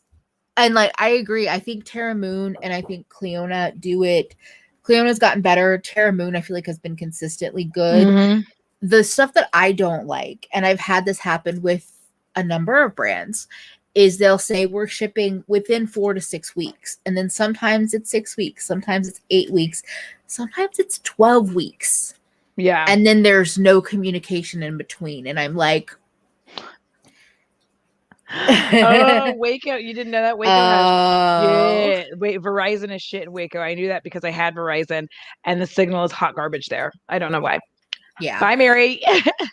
and like, I agree. I think Terra Moon and I think Cleona do it. Cleona's gotten better. Terra Moon, I feel like, has been consistently good. The stuff that I don't like, and I've had this happen with a number of brands, is they'll say we're shipping within 4 to 6 weeks. And then sometimes it's 6 weeks, sometimes it's 8 weeks, sometimes it's 12 weeks. Yeah. And then there's no communication in between. And I'm like, oh, Waco. You didn't know that? Waco has yeah. Wait, Verizon is shit in Waco. I knew that because I had Verizon and the signal is hot garbage there. I don't know why. Yeah. Bye, Mary.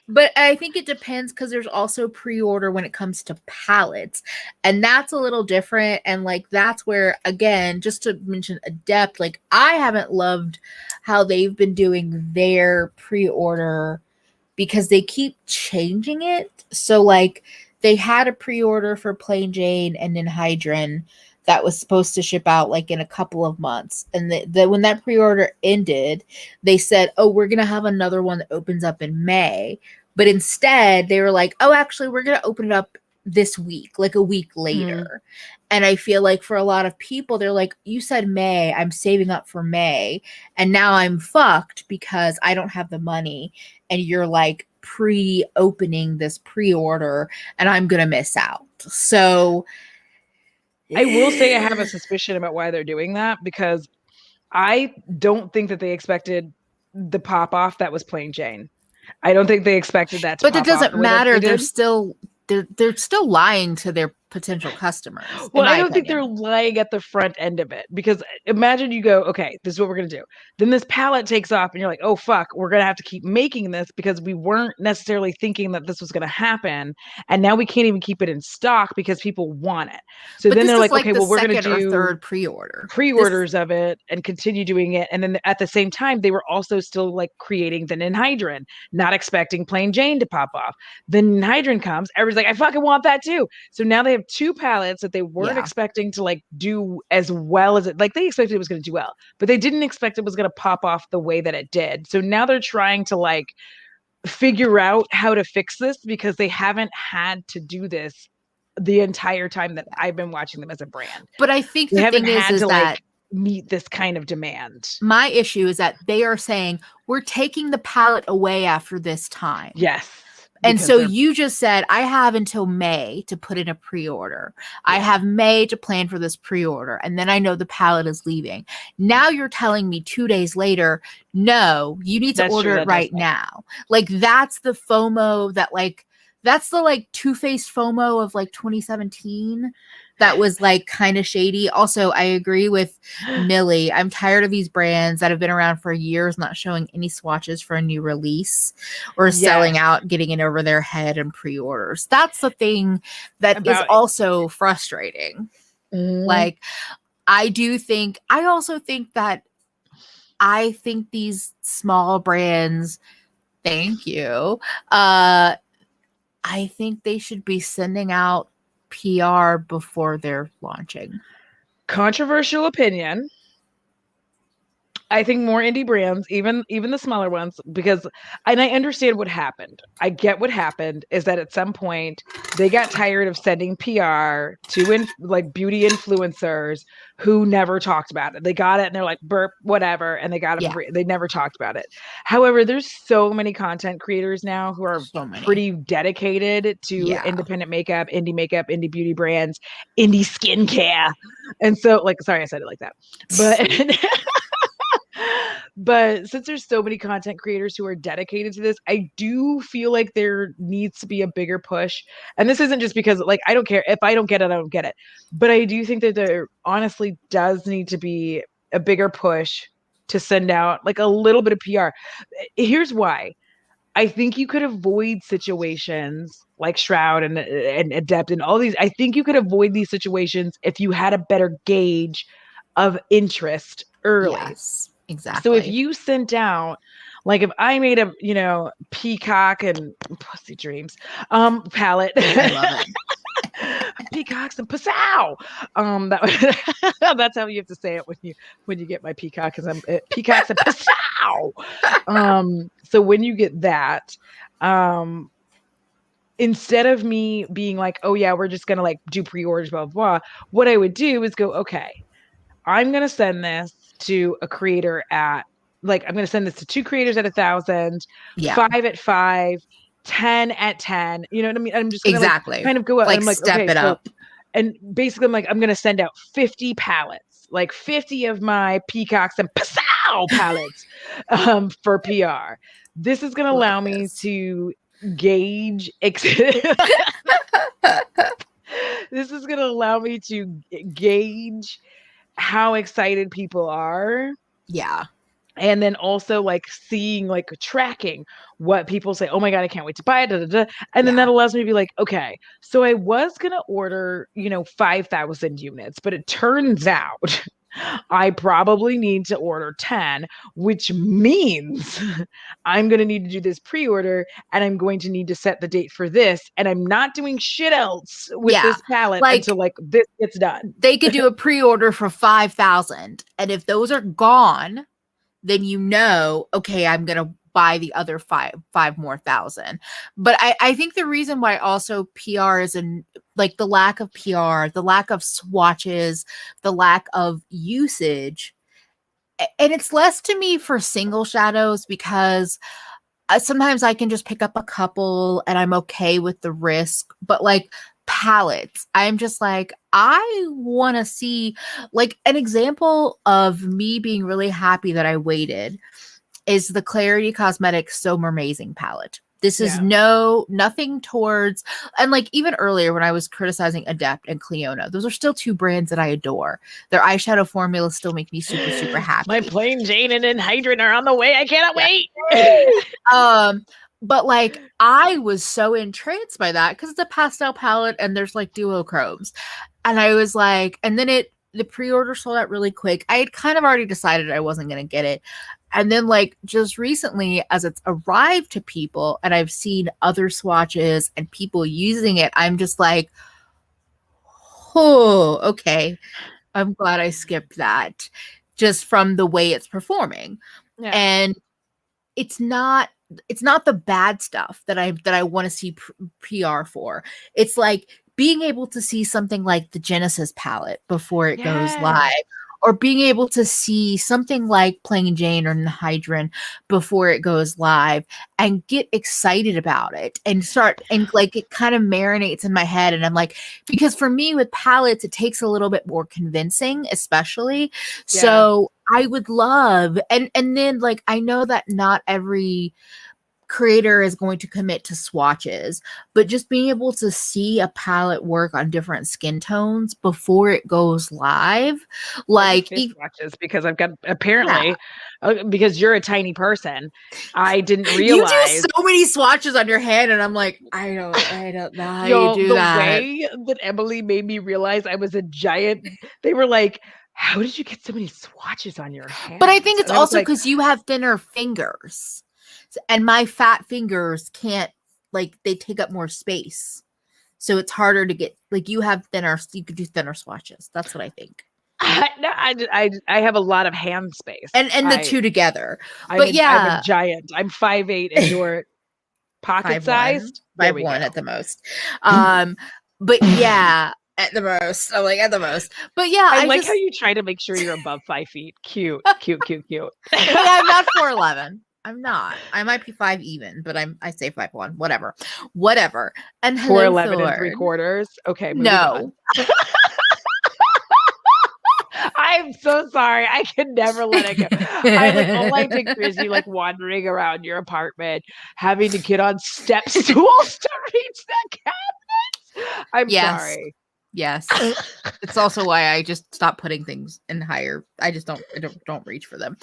But I think it depends because there's also pre-order when it comes to pallets. And that's a little different. And like that's where, again, just to mention Adept, like I haven't loved how they've been doing their pre-order because they keep changing it. So like they had a pre-order for Plain Jane and Ninhydrin that was supposed to ship out like in a couple of months. And when that pre-order ended, they said, oh, we're going to have another one that opens up in May. But instead, they were like, oh, actually, we're going to open it up this week, like a week later. And I feel like for a lot of people, they're like, you said May, I'm saving up for May. And now I'm fucked because I don't have the money. And you're like pre-opening this pre-order and I'm going to miss out. So I will say I have a suspicion about why they're doing that because I don't think that they expected the pop off that was Plain Jane. I don't think they expected that to but pop it doesn't off the way that matter. they did. They're still lying to their potential customers. Well, I don't think they're lying at the front end of it because imagine you go, okay, this is what we're going to do. Then this palette takes off and you're like, oh, fuck, we're going to have to keep making this because we weren't necessarily thinking that this was going to happen. And now we can't even keep it in stock because people want it. So then they're like, okay, well, we're going to do third pre-order pre-orders of it and continue doing it. And then at the same time, they were also still like creating the Ninhydrin, not expecting Plain Jane to pop off. Then Ninhydrin comes, everybody's like, I fucking want that too. So now they have two palettes that they weren't expecting to like do as well as it, like they expected it was going to do well, but they didn't expect it was going to pop off the way that it did. So now they're trying to like figure out how to fix this because they haven't had to do this the entire time that I've been watching them as a brand. But I think they haven't thing had is to that like meet this kind of demand. My issue is that they are saying we're taking the palette away after this time. Yes. And so you just said, I have until May to put in a pre-order. Yeah. I have May to plan for this pre-order. And then I know the palette is leaving. Now you're telling me 2 days later, no, you need to order it right now. Like that's the FOMO that like That's the like Too Faced FOMO of like 2017. That was like kind of shady. Also, I agree with Millie. I'm tired of these brands that have been around for years not showing any swatches for a new release or selling Yes. out, getting it over their head in pre-orders. That's the thing that is About also frustrating. Mhm. Like, I also think that I think these small brands, thank you. I think they should be sending out PR before they're launching. Controversial opinion. I think more indie brands, even the smaller ones, because and I understand what happened. I get what happened is that at some point they got tired of sending PR to like beauty influencers who never talked about it. They got it and they're like burp whatever, and they got it for Yeah, free. They never talked about it. However, there's so many content creators now who are so many. pretty dedicated to Yeah. independent makeup, indie beauty brands, indie skincare. And so like sorry I said it like that. But but since there's so many content creators who are dedicated to this, I do feel like there needs to be a bigger push. And this isn't just because like I don't care if I don't get it, I don't get it. But I do think that there honestly does need to be a bigger push to send out like a little bit of PR. Here's why. I think you could avoid situations like Shroud and Adept and all these. I think you could avoid these situations if you had a better gauge of interest early. Yes, So if exactly. you sent out, like if I made a, peacock and pussy dreams, palette, I love it. peacocks and passow. That that's how you have to say it when you get my peacock, because I'm peacocks and passow. So when you get that, um, instead of me being like, oh yeah, we're just gonna like do pre-orders, blah blah blah, what I would do is go, okay, I'm going to send this to a creator at like, I'm going to send this to 2 creators at 1,000, Yeah, 5 at 5, 10 at 10. You know what I mean? I'm just going to like exactly. kind of go out and Like I'm like, step okay, it so, up. and basically I'm like, I'm going to send out 50 palettes, like 50 of my peacocks and passow palettes for PR. This is going to Love allow me this. to gauge this is going to allow me to gauge how excited people are, Yeah. and then also like seeing like tracking what people say, oh my god, I can't wait to buy it, da, da, da. And then that Yeah. allows me to be like, okay, so I was gonna order 5,000 units, but it turns out I probably need to order 10, which means I'm going to need to do this pre-order, and I'm going to need to set the date for this, and I'm not doing shit else with Yeah. this palette until Like like this gets done. they could do a pre-order for 5,000, and if those are gone, then okay, I'm gonna buy the other five more thousand. But I think the reason why also PR is in like the lack of PR, the lack of swatches, the lack of usage, and it's less to me for single shadows because sometimes I can just pick up a couple and I'm okay with the risk. But like palettes, I'm just like, I want to see like an example of me being really happy that I waited is the Clarity Cosmetics So Amazing palette. This is Yeah. nothing towards, and like even earlier when I was criticizing Adept and Cleona, those are still 2 brands that I adore. Their eyeshadow formulas still make me super, super My happy. plain Jane and Hydrant are on the way. I cannot Yeah. wait. um, but like I was so entranced by that because it's a pastel palette and there's like duochromes. And I was like, and then the pre-order sold out really quick. I had kind of already decided I wasn't gonna get it. And then like just recently, as it's arrived to people and I've seen other swatches and people using it, I'm just like, oh, okay. I'm glad I skipped that just from the way it's performing. Yeah. And it's not the bad stuff that I want to see PR for. It's like being able to see something like the Genesis palette before it goes live, Yes. or being able to see something like Plain Jane or Hydran before it goes live and get excited about it and start, and like it kind of marinates in my head. And I'm like, because for me with palettes, it takes a little bit more convincing, especially. Yeah. So I would love, and then like I know that not every creator is going to commit to swatches, but just being able to see a palette work on different skin tones before it goes live, I do like face swatches because I've got yeah, apparently because you're a tiny person. I didn't you do realize, so many swatches on your hand, and I'm like, I don't know how you y'all, do the that. way that Emily made me realize I was a giant. They were like, "How did you get so many swatches on your But I hands?" think it's And I was also like, because you have thinner fingers, and my fat fingers can't, like, they take up more space. So it's harder to get, like, you could do thinner swatches. That's what I think. no, I have a lot of hand space. And the two together. But I'm a yeah, giant. I'm 5'8" and you're pocket 5'1", sized. There five we one go. at the most. But yeah, at the most. I'm like, at the most. But yeah, I I like how just you try to make sure you're above 5 feet. Cute, cute, cute, cute. hey, I'm not 4'11". I'm not. I might be 5 even, but I say 5'1". Whatever. Whatever. And hello, 4'11 and three Thor. quarters. Okay, moving on. No. I'm so sorry. I can never let it go. I like all I picture is you like wandering around your apartment, having to get on step stools to reach the cabinets. I'm Yes. sorry. Yes. It's also why I just stopped putting things in higher. I don't reach for them.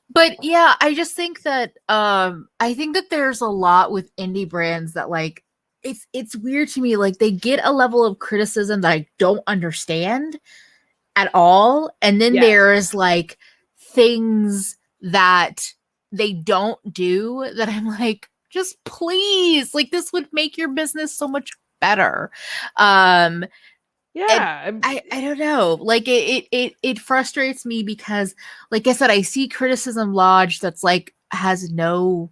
But yeah, I just think that I think that there's a lot with indie brands that, like, it's weird to me, like they get a level of criticism that I don't understand at all, and then Yes. there's like things that they don't do that I'm like, just please, like, this would make your business so much better. um and Yeah. I don't know, like it frustrates me because, like I said, I see criticism lodged that's like has no,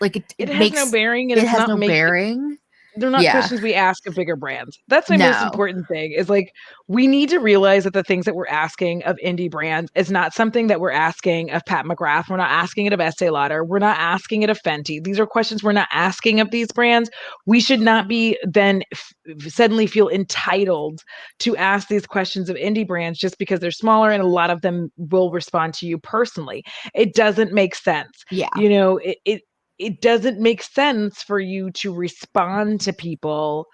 like It it has no makes, bearing and it it's has not no make bearing. they're not Yeah. questions we ask of bigger brands. That's my most No. important thing is like we need to realize that the things that we're asking of indie brands is not something that we're asking of Pat McGrath. We're not asking it of Estee Lauder. We're not asking it of Fenty. These are questions we're not asking of these brands. We should not be then suddenly feel entitled to ask these questions of indie brands just because they're smaller and a lot of them will respond to you personally. It doesn't make sense. Yeah. You know, it doesn't make sense for you to respond to people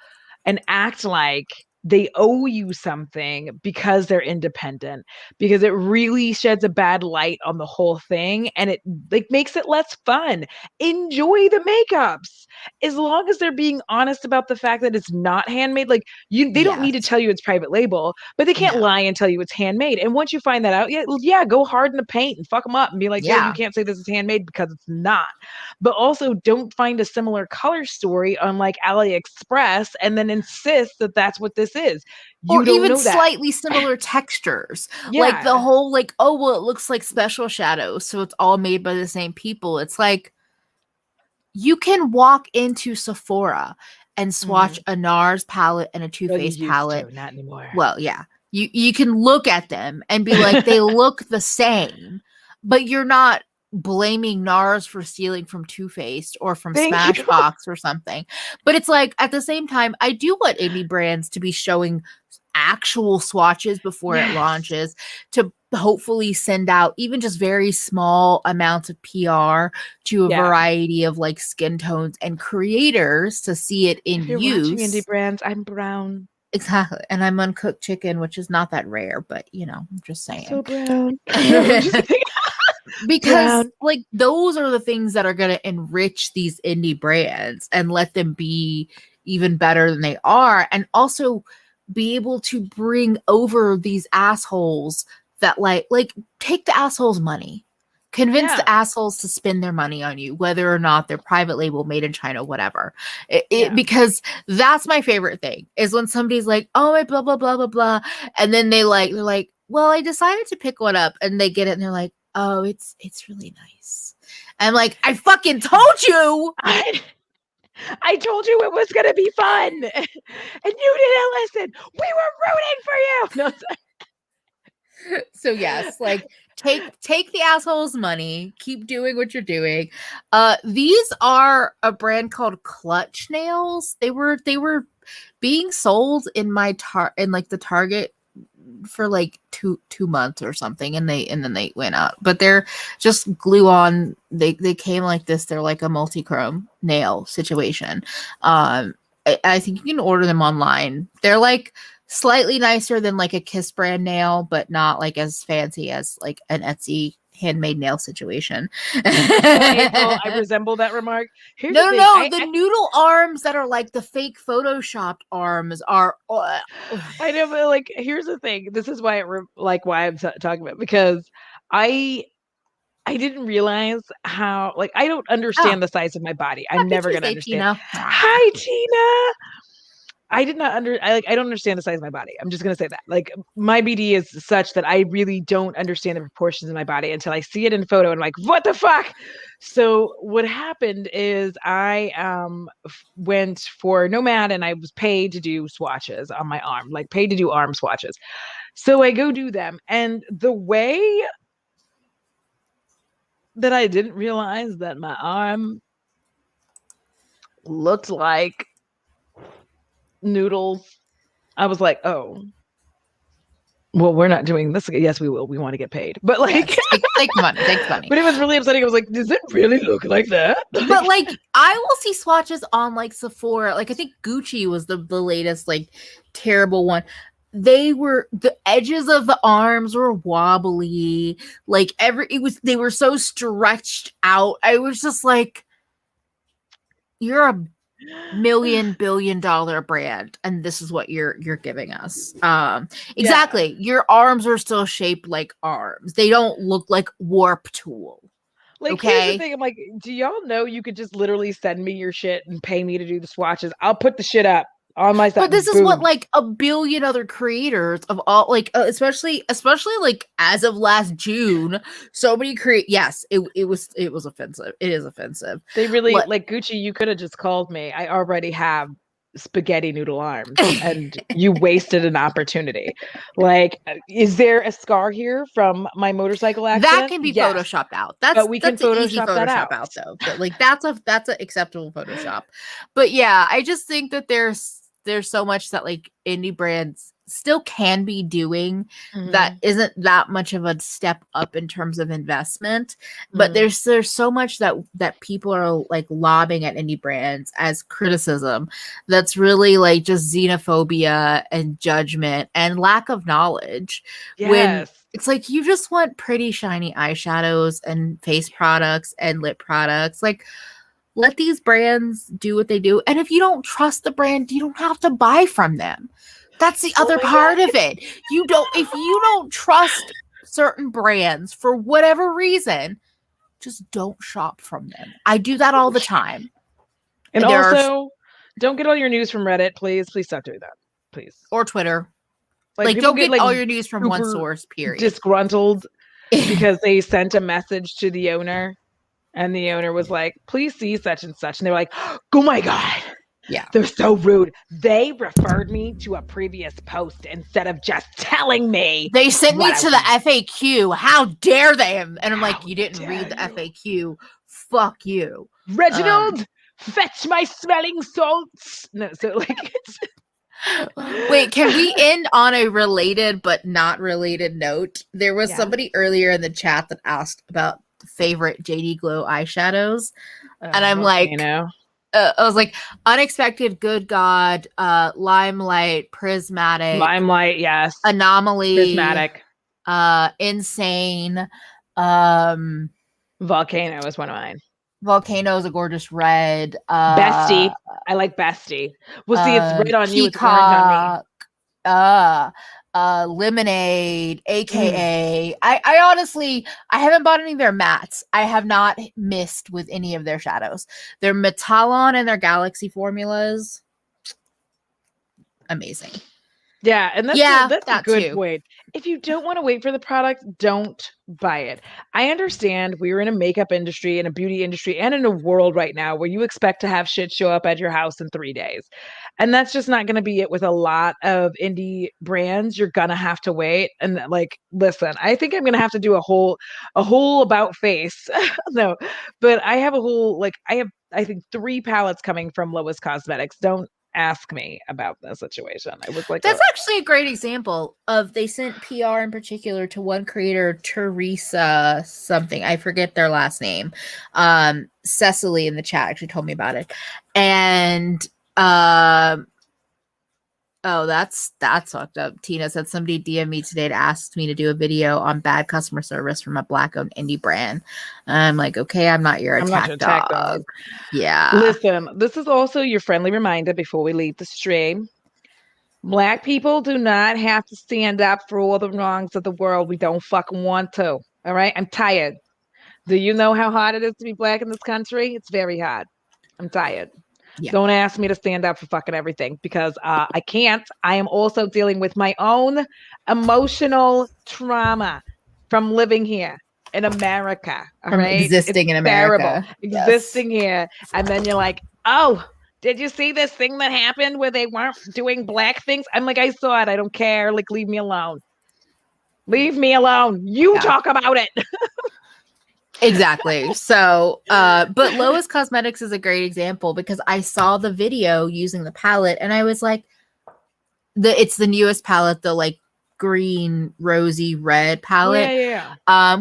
and act like they owe you something because they're independent, because it really sheds a bad light on the whole thing and it like makes it less fun. Enjoy the makeups as long as they're being honest about the fact that it's not handmade. Like they don't need to Yes. tell you it's private label, but they can't No. lie and tell you it's handmade. And once you find that out, yeah, go hard in the paint and fuck them up and be like, yo, you Yeah. can't say this is handmade because it's not. But also don't find a similar color story on like AliExpress and then insist that that's what this is. Or You don't even know that. slightly similar textures. Like the Yeah. whole, like, oh, well, it looks like special shadows, so it's all made by the same people. It's like, you can walk into Sephora and swatch Mhm. a NARS palette and a Too Well, you Faced used palette. to, not anymore. Well, yeah. You can look at them and be like, they look the same, but you're not blaming NARS for stealing from Too Faced or from Thank you. Smashbox or something. But it's like, at the same time, I do want indie brands to be showing actual swatches before it Yes. launches, to hopefully send out even just very small amounts of PR to a Yeah. variety of like skin tones and creators to see it in If you're watching indie use. brands, I'm brown. Exactly. And I'm uncooked chicken, which is not that rare, but I'm just saying. So brown. No, I'm just kidding. Because Brown. like those are the things that are going to enrich these indie brands and let them be even better than they are, and also be able to bring over these assholes that like take the assholes money, convince Yeah. the assholes to spend their money on you, whether or not they're private label, made in China, whatever. Yeah. Because that's my favorite thing, is when somebody's like, oh, I blah blah blah blah blah, and then they're like, well, I decided to pick one up, and they get it and they're like, oh, it's really nice. I'm like, I fucking told you. I, I told you it was going to be fun. And you didn't listen. We were rooting for you. No, So yes, like take the assholes money, keep doing what you're doing. These are a brand called Clutch Nails. They were being sold in my in like the Target for like two months or something, and then they went out. But they're just glue on. They came like this. They're like a multi-chrome nail situation. I think you can order them online. They're like slightly nicer than like a Kiss brand nail, but not like as fancy as like an Etsy handmade nail situation. Delightful. I resemble that remark. Here's the No, thing. the noodle arms that are like the fake photoshopped arms are. I know, but like, here's the thing. This is why why I'm talking about, because I I didn't realize how, like, I don't Oh, understand the size of my body. I'm happy never gonna Tuesday, understand. Tina. Hi, Tina. I did not I don't understand the size of my body. I'm just gonna say that. Like, my BD is such that I really don't understand the proportions of my body until I see it in photo and I'm like, what the fuck? So what happened is I went for Nomad and I was paid to do swatches on my arm, like paid to do arm swatches. So I go do them, and the way that I didn't realize that my arm looked like noodles, I was like, oh, well, we're not doing this again. Yes, we will. We want to get paid. But like, Yes, take money. Take money. but it was really upsetting. I was like, does it really look like that? But like I will see swatches on like Sephora. Like I think Gucci was the latest like terrible one. The edges of the arms were wobbly. Like they were so stretched out. I was just like, you're a $1 billion brand and this is what you're giving us. Exactly. Yeah. Your arms are still shaped like arms. They don't look like warp tool. Like, here's the Okay. thing. I'm like, do y'all know you could just literally send me your shit and pay me to do the swatches? I'll put the shit up on my site. But this is what Boom. like a billion other creators of all like especially like as of last June, so many yes, it was offensive. It is offensive. They really, like, Gucci, you could have just called me. I already have spaghetti noodle arms and you wasted an opportunity. Like, is there a scar here from my motorcycle accident? That can be Yes. photoshopped out. But we can that's an easy Photoshop that Photoshop out though. But like that's an acceptable Photoshop. But yeah, I just think that there's so much that like indie brands still can be doing that isn't that much of a step up in terms of investment. But there's so much that people are like lobbing at indie brands as criticism that's really like just xenophobia and judgment and lack of knowledge. Yes. When it's like you just want pretty shiny eyeshadows and face products and lip products. Like, let these brands do what they do. And if you don't trust the brand, you don't have to buy from them. That's the other part of it. If you don't trust certain brands for whatever reason, just don't shop from them. I do that all the time. And also, don't get all your news from Reddit, please. Please stop doing that. Please. Or Twitter. Like don't get all your news from one source, period. Disgruntled because they sent a message to the owner and the owner was like, please see such and such. And they were like, oh my God. Yeah. They're so rude. They referred me to a previous post instead of just telling me. They sent me to the FAQ. How dare they? And I'm like, you didn't read the FAQ. Fuck you. Reginald, fetch my smelling salts. No, so like it's Wait, can we end on a related but not related note? There was somebody earlier in the chat that asked about favorite JD Glow eyeshadows. And I'm like, I was like, Unexpected, Good God, Limelight, Prismatic. Limelight, yes. Anomaly. Prismatic. Insane. Volcano is one of mine. Volcano is a gorgeous red. Bestie. I like Bestie. Well, see, it's right on you. It's orange on me. Lemonade, aka I honestly I haven't bought any of their mattes. I have not missed with any of their shadows. Their Metallon and their Galaxy formulas, amazing. Yeah, and that's a good point. If you don't want to wait for the product, don't buy it. I understand we're in a makeup industry and a beauty industry and in a world right now where you expect to have shit show up at your house in 3 days. And that's just not going to be it with a lot of indie brands. You're going to have to wait. And like, listen, I think I'm going to have to do a whole about face. No, but I have a whole, like, I think 3 palettes coming from Lois Cosmetics. ask me about the situation. I was like, That's actually a great example of they sent PR in particular to one creator, Teresa something. I forget their last name. Cecily in the chat actually told me about it. And oh, that's fucked up. Tina said somebody DM me today to ask me to do a video on bad customer service from a black-owned indie brand. I'm like, okay, I'm not your attack dog. Yeah. Listen, this is also your friendly reminder before we leave the stream. Black people do not have to stand up for all the wrongs of the world. We don't fucking want to. All right? I'm tired. Do you know how hard it is to be black in this country? It's very hard. I'm tired. Yeah. Don't ask me to stand up for fucking everything because I can't. I am also dealing with my own emotional trauma from living here in America. All From right? existing It's in terrible. America. Existing here. And then you're like, oh, did you see this thing that happened where they weren't doing black things? I'm like, I saw it. I don't care. Like, leave me alone. Leave me alone. You talk about it. Exactly. So, but Lois Cosmetics is a great example because I saw the video using the palette and I was like, it's the newest palette, the like green, rosy red palette.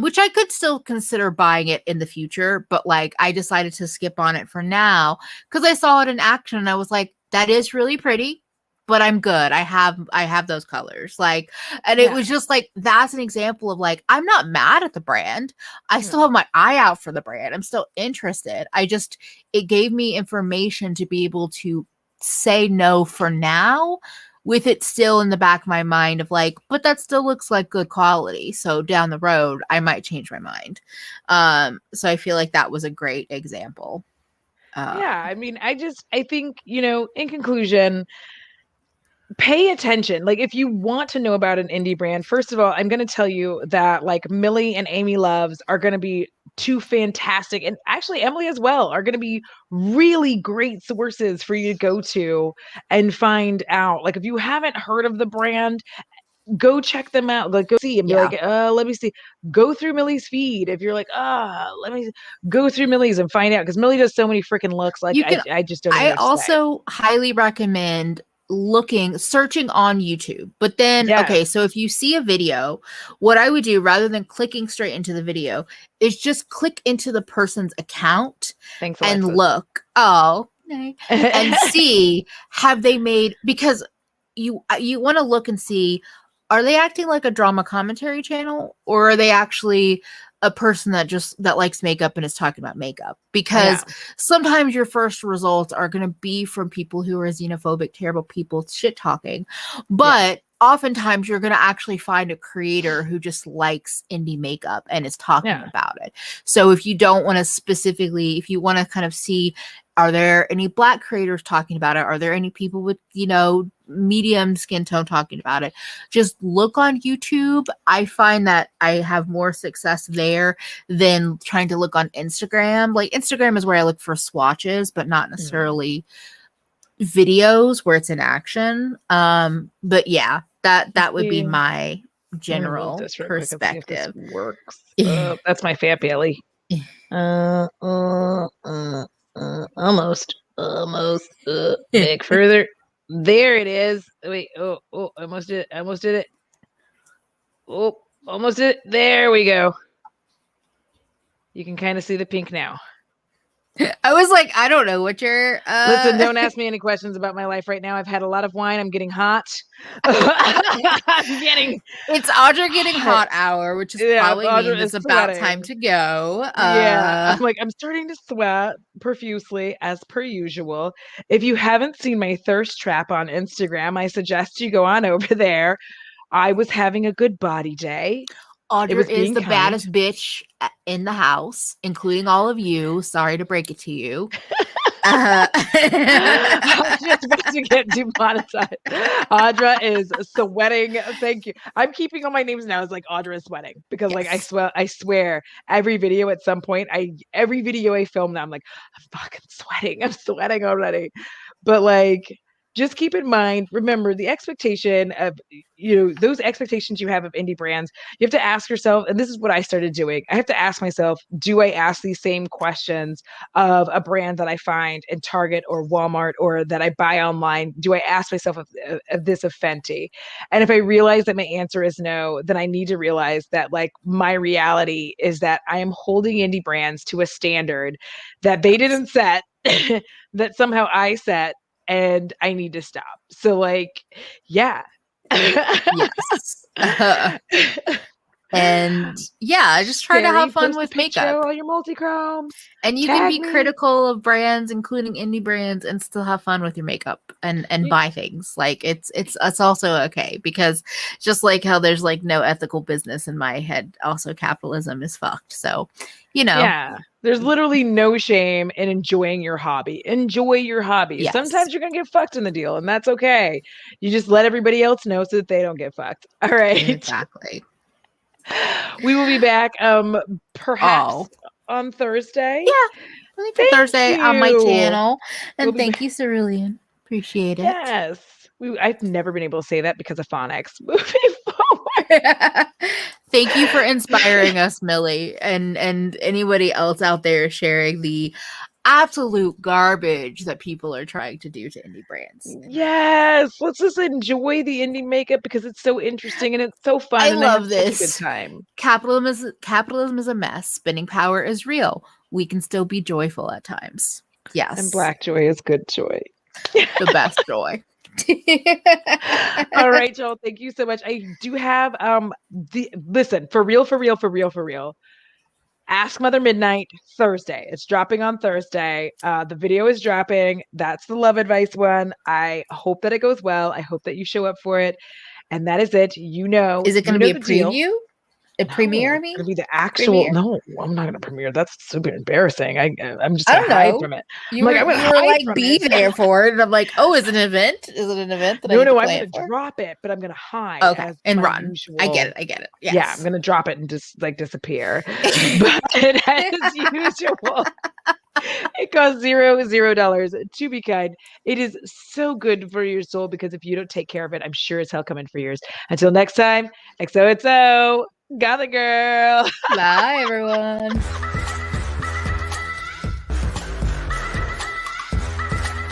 Which I could still consider buying it in the future, but like I decided to skip on it for now because I saw it in action and I was like, that is really pretty. But I'm good. I have those colors. Like, and it was just like, that's an example of like, I'm not mad at the brand. I still have my eye out for the brand. I'm still interested. It gave me information to be able to say no for now with it still in the back of my mind of like, but that still looks like good quality. So down the road, I might change my mind. So I feel like that was a great example. I mean, I think, in conclusion, pay attention. Like, if you want to know about an indie brand, first of all, I'm going to tell you that like Millie and Amy Loves are going to be two fantastic, and actually Emily as well, are going to be really great sources for you to go to and find out. Like, if you haven't heard of the brand, go check them out. Like, go see and be like, let me see. Go through Millie's feed. If you're like, let me go through Millie's and find out, because Millie does so many freaking looks. Like, I just don't know. I also highly recommend searching on YouTube. But then, okay, so if you see a video, what I would do rather than clicking straight into the video is just click into the person's account and look. And see, have they made, because you want to look and see, are they acting like a drama commentary channel, or are they actually a person that likes makeup and is talking about makeup? Because sometimes your first results are going to be from people who are xenophobic, terrible people, shit talking. But oftentimes you're going to actually find a creator who just likes indie makeup and is talking about it. So if you don't want to specifically, if you want to kind of see, are there any Black creators talking about it? Are there any people with, medium skin tone talking about it? Just look on YouTube. I find that I have more success there than trying to look on Instagram. Like, Instagram is where I look for swatches, but not necessarily videos where it's in action. But yeah, that would be my general perspective. Works. That's my fat belly. Almost. Back further. There it is. Wait. Oh, almost did it. Oh, almost did it. There we go. You can kind of see the pink now. I was like, I don't know what you're Listen, don't ask me any questions about my life right now. I've had a lot of wine. I'm getting hot. It's Audra getting hot hour, which is probably means it's about time to go. I'm like, I'm starting to sweat profusely as per usual. If you haven't seen my thirst trap on Instagram, I suggest you go on over there. I was having a good body day. Audra is the baddest bitch in the house, including all of you. Sorry to break it to you. I'm just about to get demonetized. Audra is sweating. Thank you. I'm keeping all my names now as like Audra is sweating, because like I swear every video at some point, every video I film now, I'm like, I'm fucking sweating. I'm sweating already. But like, just keep in mind, remember the expectation of, those expectations you have of indie brands. You have to ask yourself, and this is what I started doing. I have to ask myself, do I ask these same questions of a brand that I find in Target or Walmart or that I buy online? Do I ask myself of this of Fenty? And if I realize that my answer is no, then I need to realize that like my reality is that I am holding indie brands to a standard that they Yes. didn't set, that somehow I set, and I need to stop. So like, yeah. Yes. And yeah, just try to Sherry, have fun post a with picture of makeup. all your multi-chromes. And you can Tag be me. critical of brands, including indie brands, and still have fun with your makeup and buy things. Like it's also okay, because just like how there's like no ethical business in my head, also capitalism is fucked. So, Yeah. There's literally no shame in enjoying your hobby. Enjoy your hobby. yes, Sometimes you're going to get fucked in the deal, and that's okay. You just let everybody else know so that they don't get fucked. All right. exactly. We will be back perhaps Oh, on Thursday. yeah. I think for Thank Thursday on my you. channel. We'll And be thank back. you, Cerulean. Appreciate it. Yes. I've never been able to say that because of phonics. Moving forward. Thank you for inspiring us, Millie, and anybody else out there sharing the absolute garbage that people are trying to do to indie brands. Yes. Let's just enjoy the indie makeup because it's so interesting and it's so fun I and I have love such a good this. time. Capitalism is a mess. Spending power is real. We can still be joyful at times. And Yes, black joy is good joy. the best joy. All right, Joel. Thank you so much. I do have the listen, for real, for real, for real, for real. Ask Mother Midnight Thursday. It's dropping on Thursday. The video is dropping. That's the love advice one. I hope that it goes well. I hope that you show up for it. And that is it. Is it going You to be know a the deal. preview? A No, premiere? I it's mean, gonna be the actual. premiere? No, I'm not gonna premiere. That's super embarrassing. I'm just I gonna don't hide know. from it. I'm You like, were I'm gonna you were hide like from be it. there for it, and I'm like, oh, is it an event? Is it an event that I No, need to no, I'm plan gonna for? drop it, but I'm gonna hide Okay, as and my run. I get it. usual. I get it. Yeah, I'm Yes. gonna drop it and just like disappear. But as usual, it costs $0 to be kind. It is so good for your soul because if you don't take care of it, I'm sure it's hell coming for yours. Until next time, XOXO, got the girl. Bye, everyone.